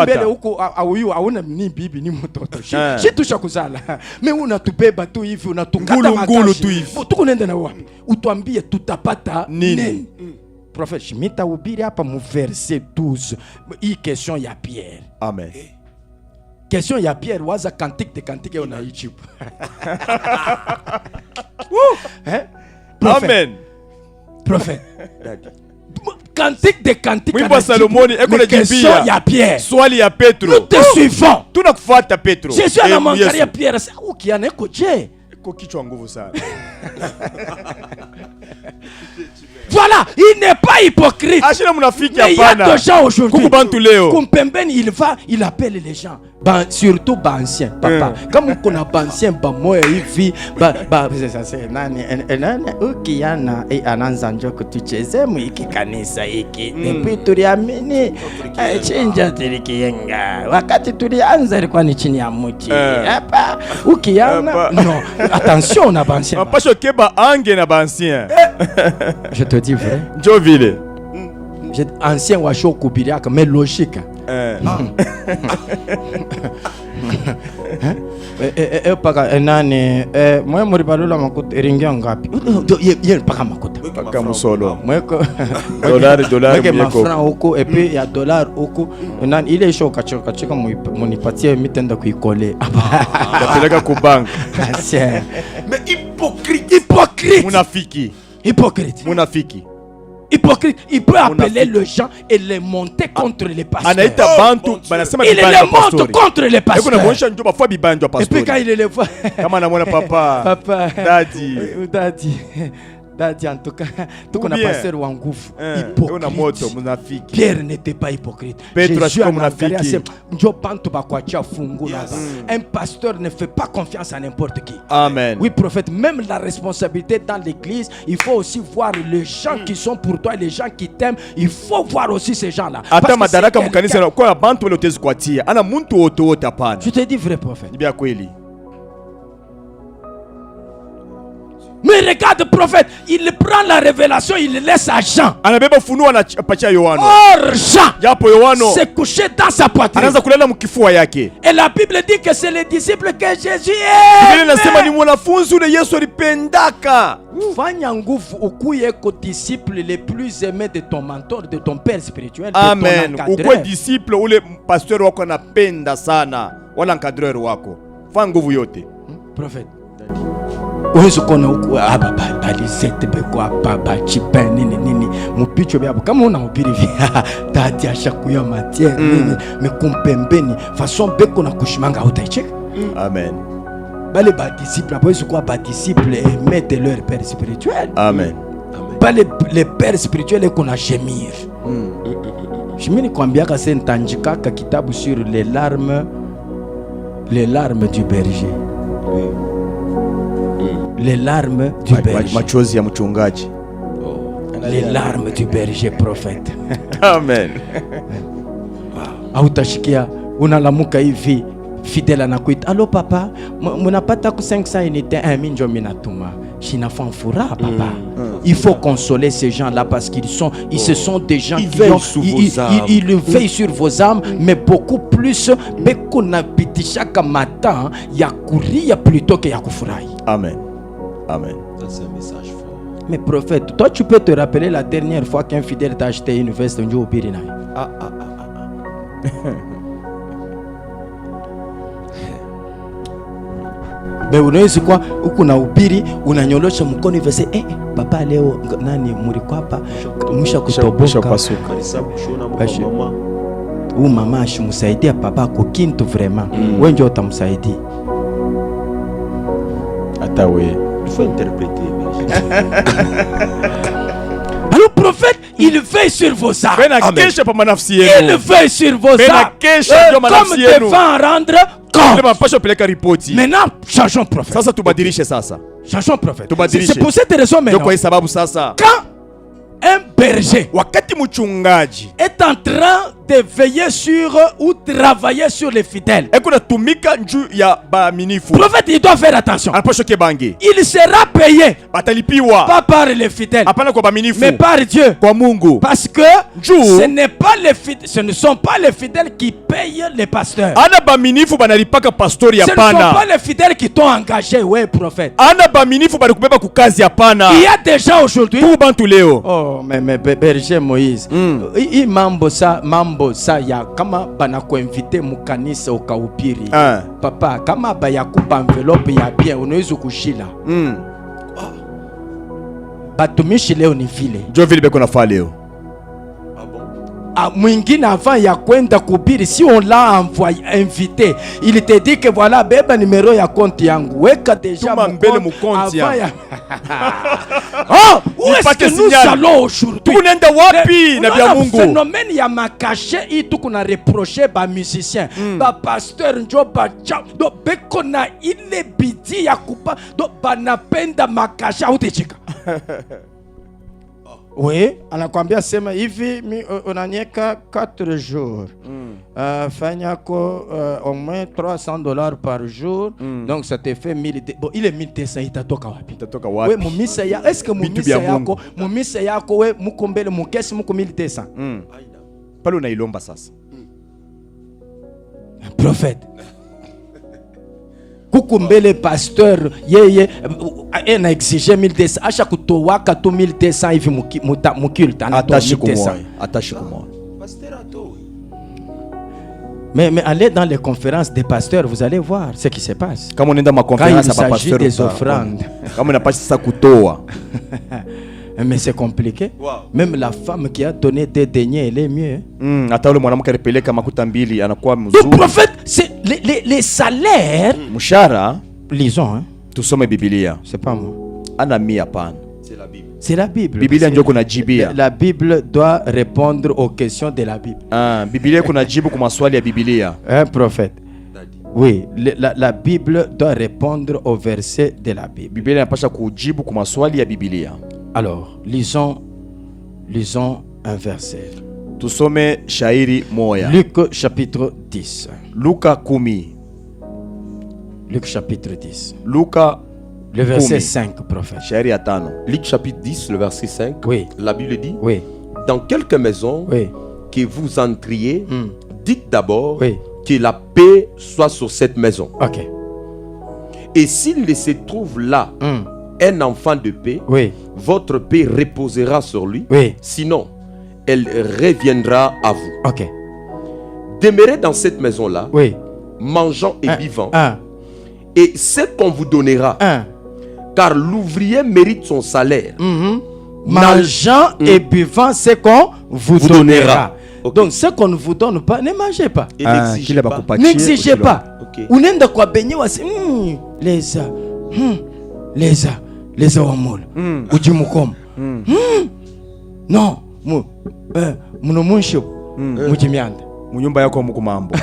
Mbele huko hauna ni bibi ni mtoto. Si tushakuzala. Mimi unatubeba tu hivi unatukata ngulu tu hivi. Tuko nenda na wapi? Utuambie tutapata nini? Prophète Shimita ubiri hapa mu verset 12. Hii question ya Pierre. Amen. Question ya Pierre waza cantique unaijibu. Amen. Prophète. Cantique de cantique. Wimbo Salomoni eko na question ya Pierre. Swali ya Petro. Nous te suivons. Tunakufuata Petro. Jésus anamwangalia Pierre. Sasa ukiana eko je? Eko kichwa nguvu sana. Voilà, il n'est pas hypocrite. Mais il y a des gens aujourd'hui. Kumpembeni, il appelle les gens. Surtout anciens, papa. Comme on a ancien, moi hivi, c'est nani ukiana ananza que tu cheze mwiki kanisa hiki. Depuis tuliamini chinja tilikiyenga. Wakati tulianza ilikuwa ni chini ya mti. Hapa ukiana non, attention na ancien. Pas choqué ba ange na ancien. Je te dis vrai. Jovile. Ancien wa show kubiriaka mais logique. Paka nani mwe muri balula makuta eringia ngapi? Yeye paka makuta. Paka musolo. Mweko dollar mweko franc huko et puis ya dollar huko nani ile show kachika munipatie mitenda kuikole. Yapeleka ku bank. Mais hypocrite. Munafiki. Hypocrite, il peut appeler les gens et les monter contre les pasteurs. Il les monte contre les pasteurs. Et puis quand il les voit, papa, Daddy, en tout cas, tout qu'on a passé au Wangouf, hypocrite. Pierre n'était pas hypocrite. Jésus a un pasteur ne fait pas confiance à n'importe qui. Amen. Oui, prophète, même la responsabilité dans l'église, il faut aussi voir les gens qui sont pour toi, les gens qui t'aiment. Il faut voir aussi ces gens-là. Je te dis vrai, prophète. Mais regarde le prophète, il prend la révélation, il laisse à Jean. Or Jean s'est couché dans sa poitrine. Et la Bible dit que c'est les disciples que Jésus est. Fanya nguvu ukuye ko disciple les plus aimés de ton mentor, de ton père spirituel. Amen. Ukuye disciple ule pasteur wako anapenda sana, wala encadreur wako. Fanya nguvu yote. Prophète. Uwezo kona huku balizete bekwa baba chipen nini mupicho byabo kama unahubiri vya tati ashakuya matie nini mekumpembeni façon beko na kushimanga utaicheka. Amen. Bale ba disciple apozo kwa ba disciple mettre leur père spirituel. Amen. Bale les pères spirituels qu'on a gémir. Jimini kwambiaka sentanjika ka kitabu sur les larmes du berger. Les larmes du berger. Machozi ya mchungaji. Les larmes du berger, prophète. Amen. Autashikia unalamuka hivi fidèle anakuita. Allo papa, munapata ku 500 unité 1 njo minatuma. Shina fanfura papa. Il faut consoler ces gens-là parce ce sont des gens qui ils veillent sur vos âmes, mais beaucoup plus beko na pitishaka matin ya kuria plutôt que ya kufurahi. Amen. Amen. Ça c'est un message fort. Mais prophète, toi tu peux te rappeler la dernière fois qu'un fidèle t'a acheté une veste un jour au Birina. Mais unaweza kwa huku na ubiri unanyolosha mkono hivi sasa papa leo nani mlikuwa hapa msha kutoboka Kanisa kushona mama ou maman ashimusaidia papa ko kintu vraiment wewe ndio utamsaidia. Ata we il faut interpréter. Alors prophète, il veille sur vos âmes. Il veille sur vos âmes. Comme devant rendre compte. Maintenant, changeons prophète. Changeons prophète. C'est pour cette raison maintenant. Quand un berger est en train de veiller sur ou travailler sur les fidèles, prophète, il doit faire attention. Il sera payé pas par les fidèles mais par Dieu, parce que ce ne sont pas les fidèles qui payent les pasteurs. Ce ne sont pas les fidèles qui t'ont engagé, oui prophète. Il y a des gens aujourd'hui. Oh mais berger Moïse, mambo sa ya kama bana ko inviter mukanisa ukahubiri. Papa kama bayakupa envelope ya bien unaweza kushila. Batumishi leo ni vile. Ndio vile beko nafaa leo. Mwingine avant ya kwenda kuhubiri, si on l'a invité, il te dit que voilà beba numéro ya compte yangu, weka déjà mon compte ya. Oh, où est-ce que nous allons aujourd'hui? Tunaenda wapi na bya Mungu? Phénomène ya makashe hii tukuna reprocher ba musicien, ba pasteur njo ba cha, do beko na ile bidii ya kupa, do banapenda makashe utechika. Oui, anakuambia sema hivi unanyeka 4 jours. Fanyako au moins $300 par jour. Donc ça te fait 1000. Bon, il est 1200 itatoka wapi? Itatoka wapi? We mumisa ya, est-ce que mumisa yako we mukombele mukesi muko 1200? Pale unailomba sasa. Prophète. Kukumbele pasteur yeye ena exige 1200 acha kutowaka tu 1200 hivi mukilte attache kumwa pasteur ato. Mais allez dans les conférences des pasteurs, vous allez voir ce qui se passe. Kama unaenda ma conférence à pasteur des offrandes. Kama unapasha sasa kutoa. Mais c'est compliqué. Wow. Même la femme qui a donné des deniers, elle est mieux. Hata ule mwanamke alipeleka makuta mbili anakuwa mzuri. Donc prophète, c'est les salaires. Mshahara, lisons hein. Tusome Biblia. C'est pas moi. Ana mia pana. C'est la Bible. C'est la Bible. Biblia ndio kuna jibia. La Bible doit répondre aux questions de la Bible. Biblia kuna jibu kwa maswali ya Biblia. Prophète. Oui, la Bible doit répondre aux versets de la Bible. Biblia inapaswa kujibu kwa maswali ya Biblia. Alors, lisons un verset. Tusome shairi moya. Luc chapitre 10. Luka 10. Luc chapitre 10. Luka le verset 5, prophète. Shairi ya 5. Luc chapitre 10, le verset 5. Oui. La Bible dit, oui. Dans quelques maisons que vous entriez, dites d'abord que la paix soit sur cette maison. OK. Et s'il ne se trouve là un enfant de paix, votre paix reposera sur lui. Sinon, elle reviendra à vous. OK. Demeurez dans cette maison-là, mangeant et vivant. Et c'est qu'on vous donnera. Car l'ouvrier mérite son salaire. Mangeant et buvant, c'est qu'on vous donnera. Donc, ce qu'on ne vous donne pas, ne mangez pas. Et n'exigez pas. N'exigez pas. Unenda kwa benye wasi leza wamula ujimukoma no muno munsho mujimyanda munyumba yako mukumambo.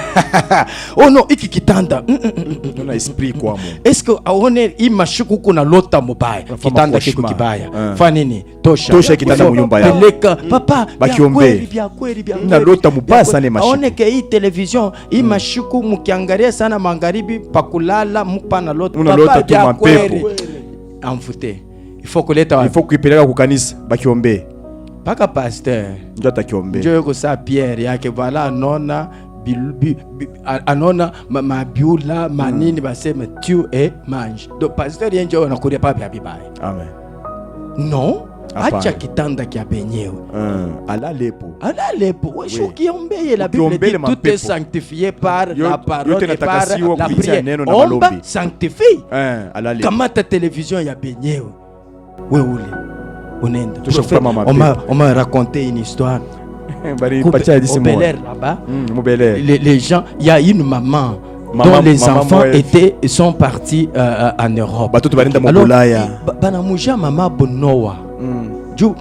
Oh no, iki kitanda tuna esprit kwa mu. Est-ce que aone imashuku kuna lota mubaya kitanda kiko kibaya fa nini tosha kitanda munyumba yako peleka papa bakiombe bya kweli na lota mubaya sana mashuku. Aone ke hii television imashuku mukiangalia sana magharibi pakulala mpana lota papa bya kweli amfute. Il faut kuleta wapi? Il faut kuipeleka ku kanisa bakiombe. Paka pasteur ndio atakiombe. Ndio yuko saa Pierre yake bala anona mabiula manini baseme tu et mange. Donc pasteur yenjo anakuria pa bya bibaya. Amen. Non, acha kitanda kia benyewe. Alalepo. Wewe ukiombeye la Bible dit tout est sanctifié par la parole et par la prière. Omba sanctifie. Kama ta télévision ya benyewe. Wewe ule. Unenda. On m'a raconté une histoire. Au Bel Air là-bas, les gens, il y a une maman dont les enfants sont partis en Europe. Alors, banamuja mama bonoa.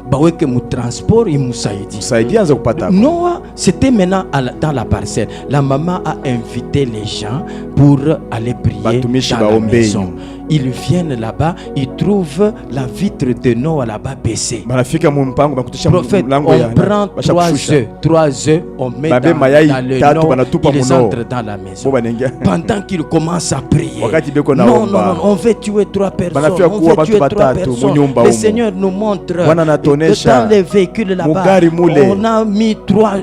Baweke mu transport et Moussaïdi. Noah, c'était maintenant dans la parcelle. La maman a invité les gens pour aller prier dans la maison. Ils viennent là-bas, ils trouvent la vitre de Noah là-bas baissée. Prophète, on prend 3 œufs, on met dans le Noah, ils entrent dans la maison. Pendant qu'ils commencent à prier, non, on veut tuer 3 personnes, on veut tuer 3 personnes. Le Seigneur nous montre dans les véhicules là-bas, on a mis 3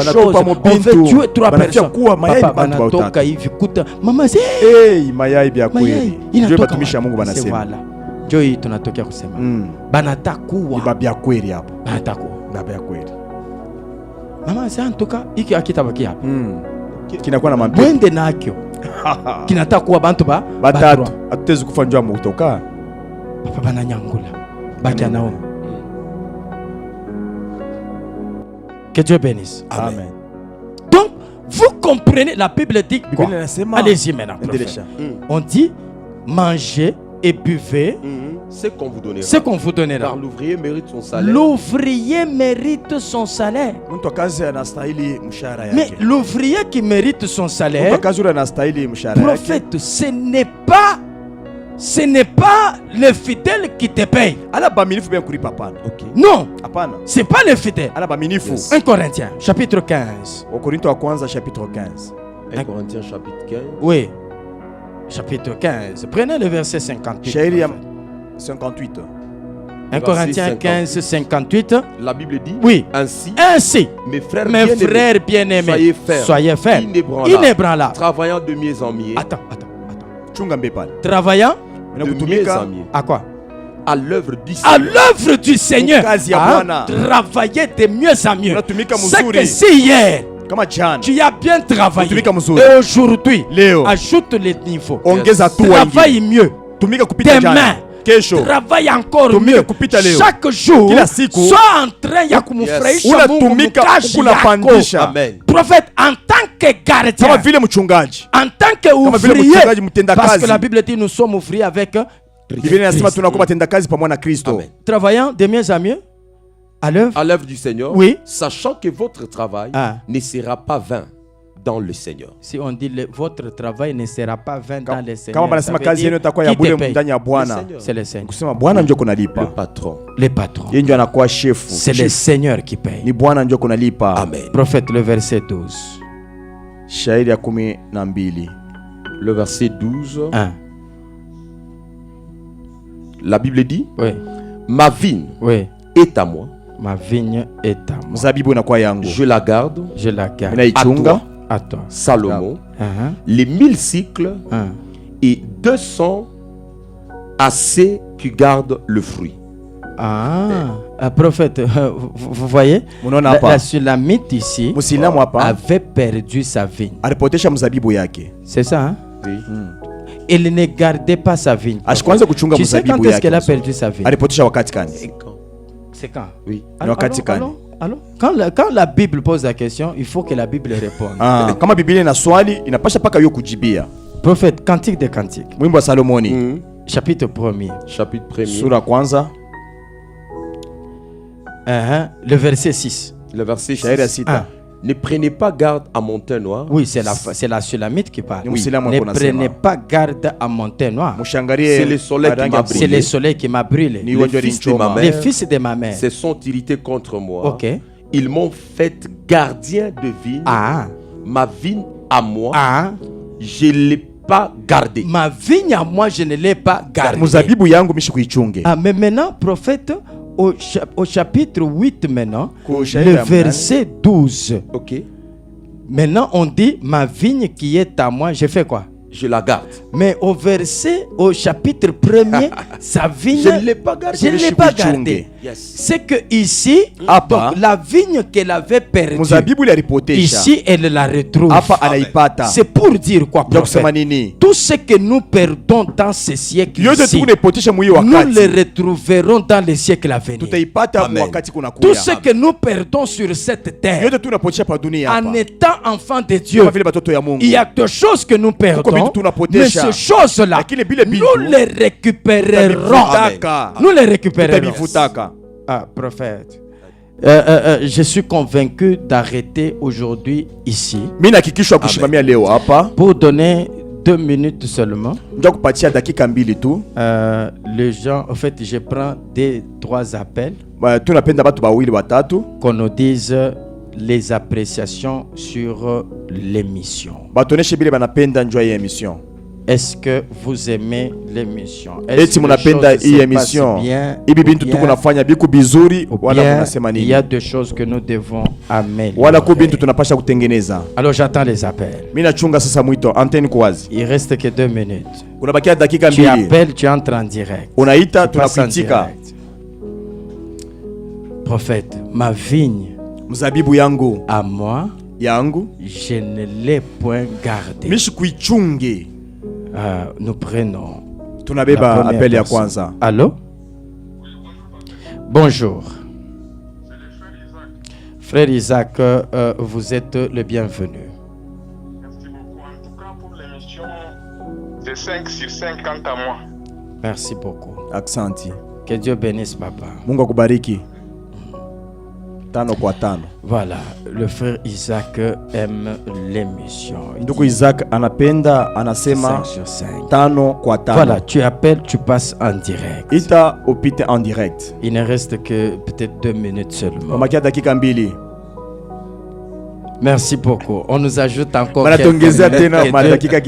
choses, on veut tuer 3 personnes. Papa banatoka hivi kuta, mama c'est batumisha Mungu banasema. Joy tunatokea kusema. Banatakuwa. Babia kweli hapo. Banatakuwa. Babia kweli. Mama sasa antoka iki akitabaki hapo. Kinakuwa na mambo. Mwende nakyo. Kinatakuwa bantu batatu. Atutezi kufanjwa mu kutoka. Papa bananyangula. Baki nao. Que Dieu bénisse. Amen. Donc, vous comprenez, la Bible dit quoi? Allez-y maintenant. On dit mangez et buvez ce qu'on vous donnera. Ce qu'on vous donnera. Car l'ouvrier mérite son salaire. L'ouvrier mérite son salaire. Mais l'ouvrier qui mérite son salaire, prophète, ce n'est pas le fidèle qui te paye. Non, c'est pas le fidèle. 1 Corinthiens chapitre 15. 1 Corinthiens chapitre 15. 1 Corinthiens chapitre 15. Oui. Chapitre 15. Prenez le verset 58. 58. 1 Corinthiens 15, 58. La Bible dit, oui. Ainsi, mes frères bien-aimés, soyez fermes, inébranlables, travaillant de mieux en mieux. Attends. Travaillant de mieux en mieux. À quoi? À l'œuvre du Seigneur. À l'œuvre du Seigneur. Travailler de mieux en mieux. C'est que si hier tu as bien travaillé et aujourd'hui ajoute les niveaux, travaille mieux. Demain travaille encore mieux. Chaque jour sois en train de kumfurahisha Mungu mkazi yako. Prophète, en tant que gardien, en tant que ouvrier, parce que la Bible dit nous sommes ouvriers avec Christ. Travaillant de mieux en mieux à l'œuvre du Seigneur, oui. Sachant que votre travail ne sera pas vain dans le Seigneur. Si on dit votre travail ne sera pas vain dans le Seigneur, c'est le Seigneur. Le patron. Le patron. C'est le Seigneur qui paye. Amen. Prophète, le verset 12. Le verset 12. La Bible dit, oui. Ma vigne est à moi. Ma vigne est à moi. Je la garde. À toi. Salomon. Les 1000 cycles et 200 à ceux qui gardent le fruit. Prophète, vous voyez, la Sulamite ici avait perdu sa vigne. C'est ça, hein? Oui. Elle ne gardait pas sa vigne. Tu sais quand est-ce qu'elle a perdu sa vigne? C'est quand? Oui. Alors, quand la Bible pose la question, il faut que la Bible réponde. Prophète, Cantique des Cantiques. Chapitre 1er. Chapitre 1er. Sura kwanza. Le verset 6. Le verset 6. Ne prenez pas garde à mon teint noir. Oui, c'est la Sulamite qui parle. Oui. Ne prenez pas garde à mon teint noir. C'est le soleil qui m'a brûlé. C'est le soleil qui m'a brûlé. Les fils de ma mère se sont irrités contre moi. Okay. Ils m'ont fait gardien de vigne. Ma vigne à moi, je ne l'ai pas gardée. Ma vigne à moi, je ne l'ai pas gardée. Mais maintenant, prophète, au chapitre 8 maintenant, le verset 12. Ok. Maintenant, on dit, ma vigne qui est à moi, je fais quoi? je la garde. Mais au chapitre 1er, sa vigne, je ne l'ai pas gardée. Je ne l'ai pas gardée. Yes. C'est que ici, donc, la vigne qu'elle avait perdue, ici, elle la retrouve. C'est pour dire quoi, prophète? Tout ce que nous perdons dans ce siècle ici, nous le retrouverons dans les siècles à venir. Amen. Tout ce que nous perdons sur cette terre, en étant enfants de Dieu, il y a deux choses que nous perdons. Mais ces choses-là, nous les récupérerons. Nous les récupérerons. Ah, prophète. Je suis convaincu d'arrêter aujourd'hui ici pour donner 2 minutes seulement. Les gens, en fait, je prends 3 appels. Qu'on nous dise les appréciations sur l'émission. Est-ce que vous aimez l'émission? Est-ce que il y a des choses que nous devons améliorer? Alors j'attends les appels. Il reste que 2 minutes. Tu appelles, tu entres en direct. Prophète, ma vigne à moi, je ne l'ai point gardée. Nous prenons appel ya kwanza. Allô? Bonjour. Frère Isaac, vous êtes le bienvenu. Merci beaucoup. En tout cas, pour l'émission, c'est 5 sur 50 à moi. Merci beaucoup. Aksanti. Que Dieu bénisse papa. Mungu akubariki. Tano kwa tano. Voilà, le frère Isaac aime l'émission. Ndugu Isaac anapenda, anasema 5 sur 5. Tano kwa tano. Voilà, tu appelles, tu passes en direct. Ita upite en direct. Il ne reste que peut-être 2 minutes seulement. Merci beaucoup. On nous ajoute encore quelques minutes.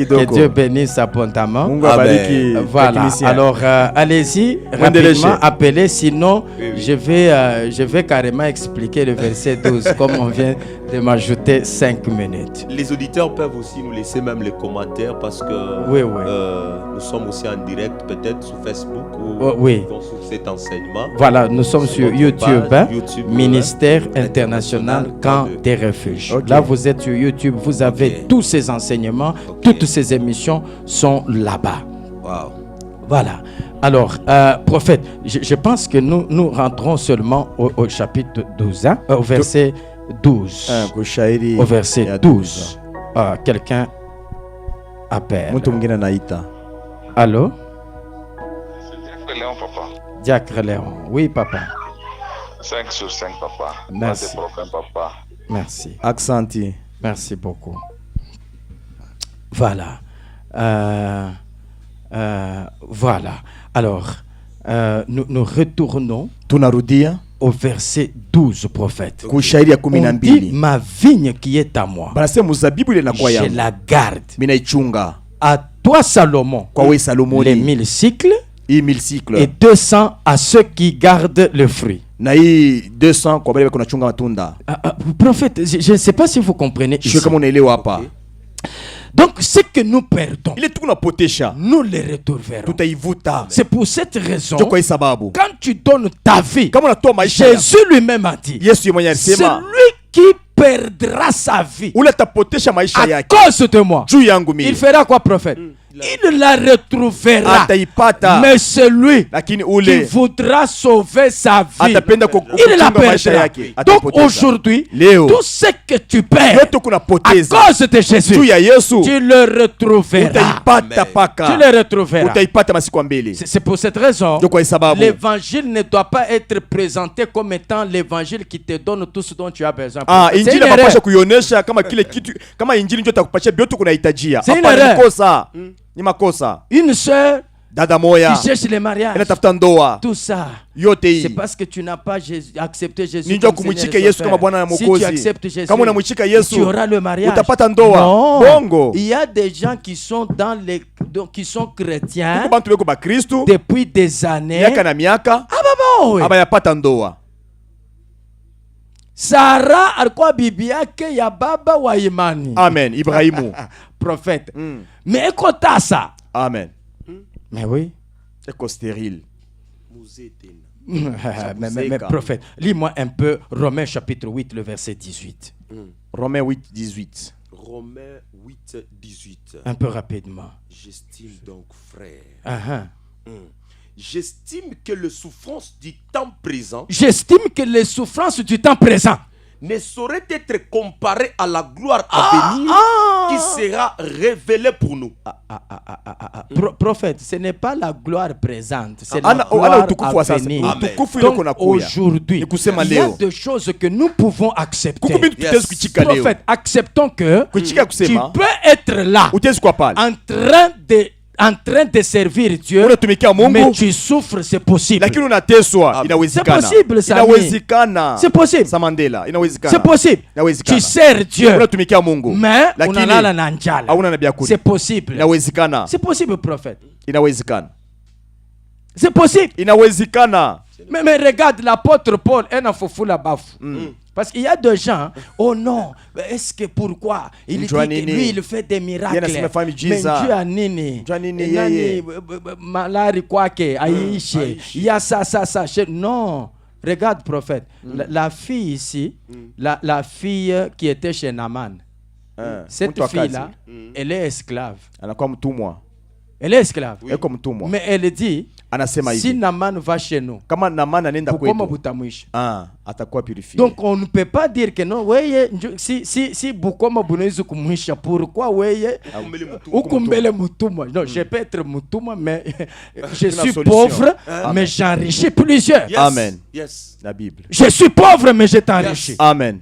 Que Dieu bénisse abondamment. Voilà. Alors, allez-y, rapidement, appelez. Sinon, je vais carrément expliquer le verset 12, comme on vient de m'ajouter 5 minutes. Les auditeurs peuvent aussi nous laisser même les commentaires parce que nous sommes aussi en direct, peut-être sur Facebook ou sur cet enseignement. Voilà, nous sommes sur YouTube, Ministère International Camp des Refuges. Là, vous êtes sur YouTube, vous avez tous ces enseignements, toutes ces émissions sont là-bas. Wow. Voilà. Alors, prophète, je pense que nous rentrons seulement au chapitre 12, hein, au verset 12. Au verset 12. Quelqu'un appelle. Allô? C'est Diacre Léon, papa. Diacre Léon. Oui, papa. 5 sur 5, papa. Merci. Pas de problème, papa. Merci. Aksanti. Merci beaucoup. Voilà. Voilà. Alors, nous retournons au verset 12, prophète. On dit, ma vigne qui est à moi, je la garde. À toi, Salomon, les 1000 cycles et 200 à ceux qui gardent le fruit. Prophète, je ne sais pas si vous comprenez ici. Donc, ce que nous perdons, nous les retrouverons. C'est pour cette raison, quand tu donnes ta vie, Jésus lui-même a dit, celui qui perdra sa vie à cause de moi, il fera quoi, prophète? Il la retrouvera. Mais celui qui voudra sauver sa vie, il la perdra. Donc aujourd'hui, tout ce que tu perds à cause de Jésus, tu le retrouveras. Tu le retrouveras. C'est pour cette raison, l'évangile ne doit pas être présenté comme étant l'évangile qui te donne tout ce dont tu as besoin. C'est une erreur. Une sœur qui cherche le mariage, tout ça, c'est parce que tu n'as pas accepté Jésus comme Seigneur et Sauveur. Si tu acceptes Jésus, tu auras le mariage. Non. Il y a des gens qui sont qui sont chrétiens depuis des années. Sarah alikuwa bibi yake ya baba wa imani. Amen. Ibrahimu. Prophète. Mais écoute ça. Amen. Mais oui. C'est stérile. mais prophète, lis-moi un peu Romains chapitre 8, le verset 18. Romains 8, 18. Romains 8, 18. Un peu rapidement. J'estime donc, frère. J'estime que les souffrances du temps présent. J'estime que les souffrances du temps présent ne saurait être comparées à la gloire à venir qui sera révélée pour nous. Prophète, ce n'est pas la gloire présente, c'est la gloire à venir. Donc aujourd'hui, il y a des choses que nous pouvons accepter. Prophète, acceptons que tu peux être là en train de servir Dieu, mais tu souffres, c'est possible. C'est possible, c'est possible. C'est possible. Tu sers Dieu, mais c'est possible. C'est possible, prophète. C'est possible. Mais regarde, l'apôtre Paul, parce qu'il y a des gens, oh non, est-ce que pourquoi il dit que lui il fait des miracles, mais Dieu a nini, malari quoi que, il y a ça. Non, regarde prophète, la fille ici, la fille qui était chez Naaman, cette fille-là, elle est esclave. Elle est esclave. Mais elle dit, si Naaman va chez nous, donc on ne peut pas dire que non, si Bukoma Bunaizu Kumuisha, pourquoi Ukumbele Mutuma? Non, je peux être Mutuma, mais je suis pauvre, mais j'enrichis plusieurs. Amen. La Bible. Je suis pauvre, mais je t'enrichis. Amen.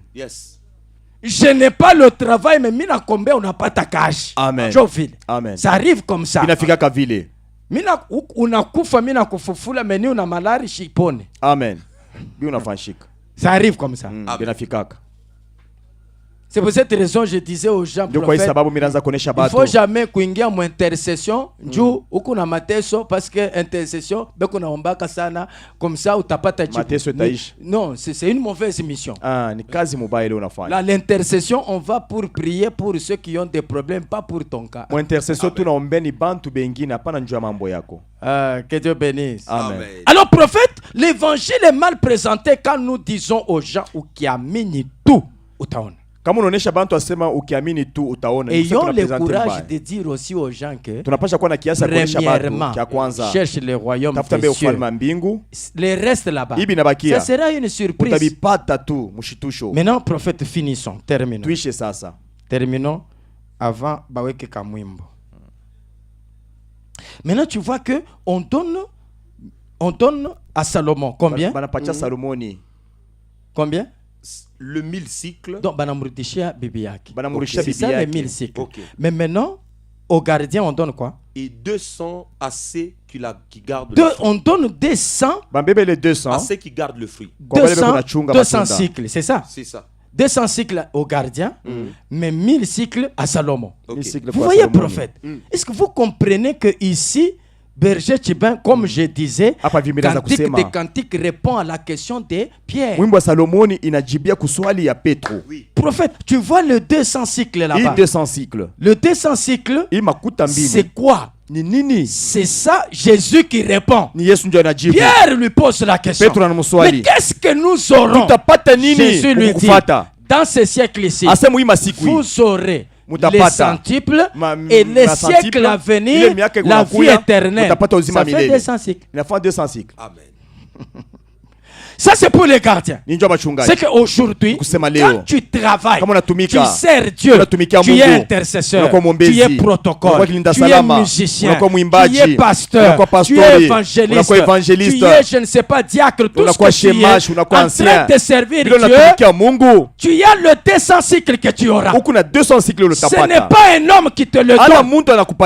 Je n'ai pas le travail, mais mina combien on n'a pas ta cash. Amen. Amen. Ça arrive comme ça. Mina unakufa mina kufufula meni una malari shipone. Amen. Ça arrive comme ça. C'est pour cette raison que je disais aux gens, prophètes, il ne faut jamais kuingia mu intercession juu huku na mateso, parce que intercession beko naombaka sana comme ça utapata jibu. Non, c'est une mauvaise mission. Là, l'intercession, on va pour prier pour ceux qui ont des problèmes, pas pour ton cas. Que Dieu bénisse. Amen. Alors prophète, l'évangile est mal présenté quand nous disons aux gens ukiamini tout utaona. Ayons le courage de dire aussi aux gens que premièrement, cherche le royaume des cieux. Le reste là-bas, ça sera une surprise. Maintenant, prophète, finissons. Terminons avant Baweke Kamwimbo. Maintenant, tu vois que on donne à Salomon combien? Combien? Le 1000 cycles. Donc, c'est ça les 1000 cycles. Mais maintenant, au gardien, on donne quoi? Et 200 à ceux qui gardent le fruit. On donne 200 à ceux qui gardent le fruit. 200 cycles, c'est ça? C'est ça. 200 cycles au gardien, mais 1000 cycles à Salomon. Vous voyez, prophète, est-ce que vous comprenez que ici, Berger Tchibin, comme je disais, Cantique des Cantiques répond à la question de Pierre. Oui. Prophète, tu vois le 200 cycles là-bas. Le 200 cycles, c'est quoi? C'est ça Jésus qui répond. Pierre lui pose la question. Mais qu'est-ce que nous aurons? Jésus lui dit, dans ce siècle-ci, vous aurez les centuples et les siècles à venir, la vie éternelle. Ça fait 200 cycles. Amen. Ça c'est pour les gardiens. C'est qu'aujourd'hui, quand tu travailles, tu sers Dieu, tu es intercesseur, tu es protocole, tu es musicien, tu es pasteur, tu es évangéliste, tu es, je ne sais pas, diacre, tout ce que tu es, en train de servir Dieu, tu as le 200 cycles que tu auras. Ce n'est pas un homme qui te le donne, mais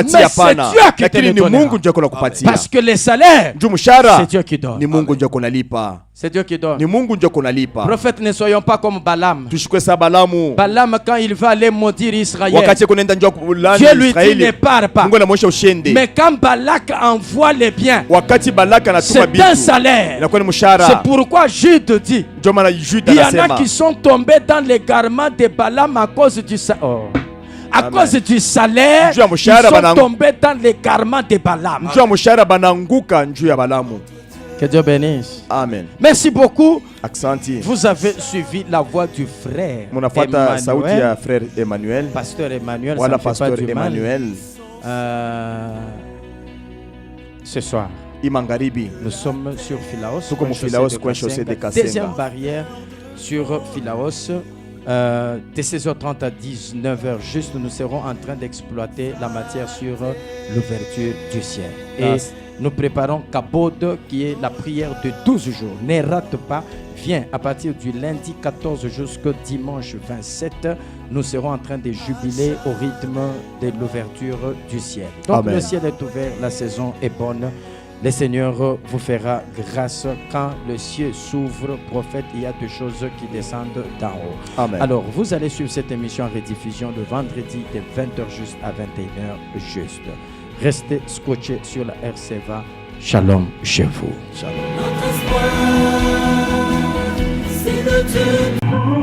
c'est Dieu qui te le donne. Parce que les salaires, c'est Dieu qui donne. C'est Dieu qui donne. Prophète, ne soyons pas comme Balaam. Balaam, quand il va aller maudire Israël, Dieu lui dit ne pars pas. Mais quand Balak envoie les biens, c'est un salaire. C'est pourquoi Jude dit, il y en a qui sont tombés dans les garments de Balaam à cause du salaire. À cause du salaire, ils sont tombés dans l'égarement de Balaam. Que Dieu bénisse. Amen. Merci beaucoup. Aksanti. Vous avez suivi la voix du frère Emmanuel. Pasteur Emmanuel. Voilà, Pasteur Emmanuel. Ce soir, nous sommes sur Philaos. Deuxième barrière sur Philaos. De 16h30 à 19h juste, nous serons en train d'exploiter la matière sur l'ouverture du ciel. Et nous préparons Kabod, qui est la prière de 12 jours. Ne rate pas, viens à partir du lundi 14 jusqu'au dimanche 27. Nous serons en train de jubiler au rythme de l'ouverture du ciel. Donc Amen. Le ciel est ouvert, la saison est bonne. Le Seigneur vous fera grâce. Quand le ciel s'ouvre, prophète, il y a des choses qui descendent d'en haut. Amen. Alors, vous allez suivre cette émission en rediffusion le vendredi de 20h juste à 21h juste. Restez scotchés sur la RCVA. Shalom chez vous. Shalom.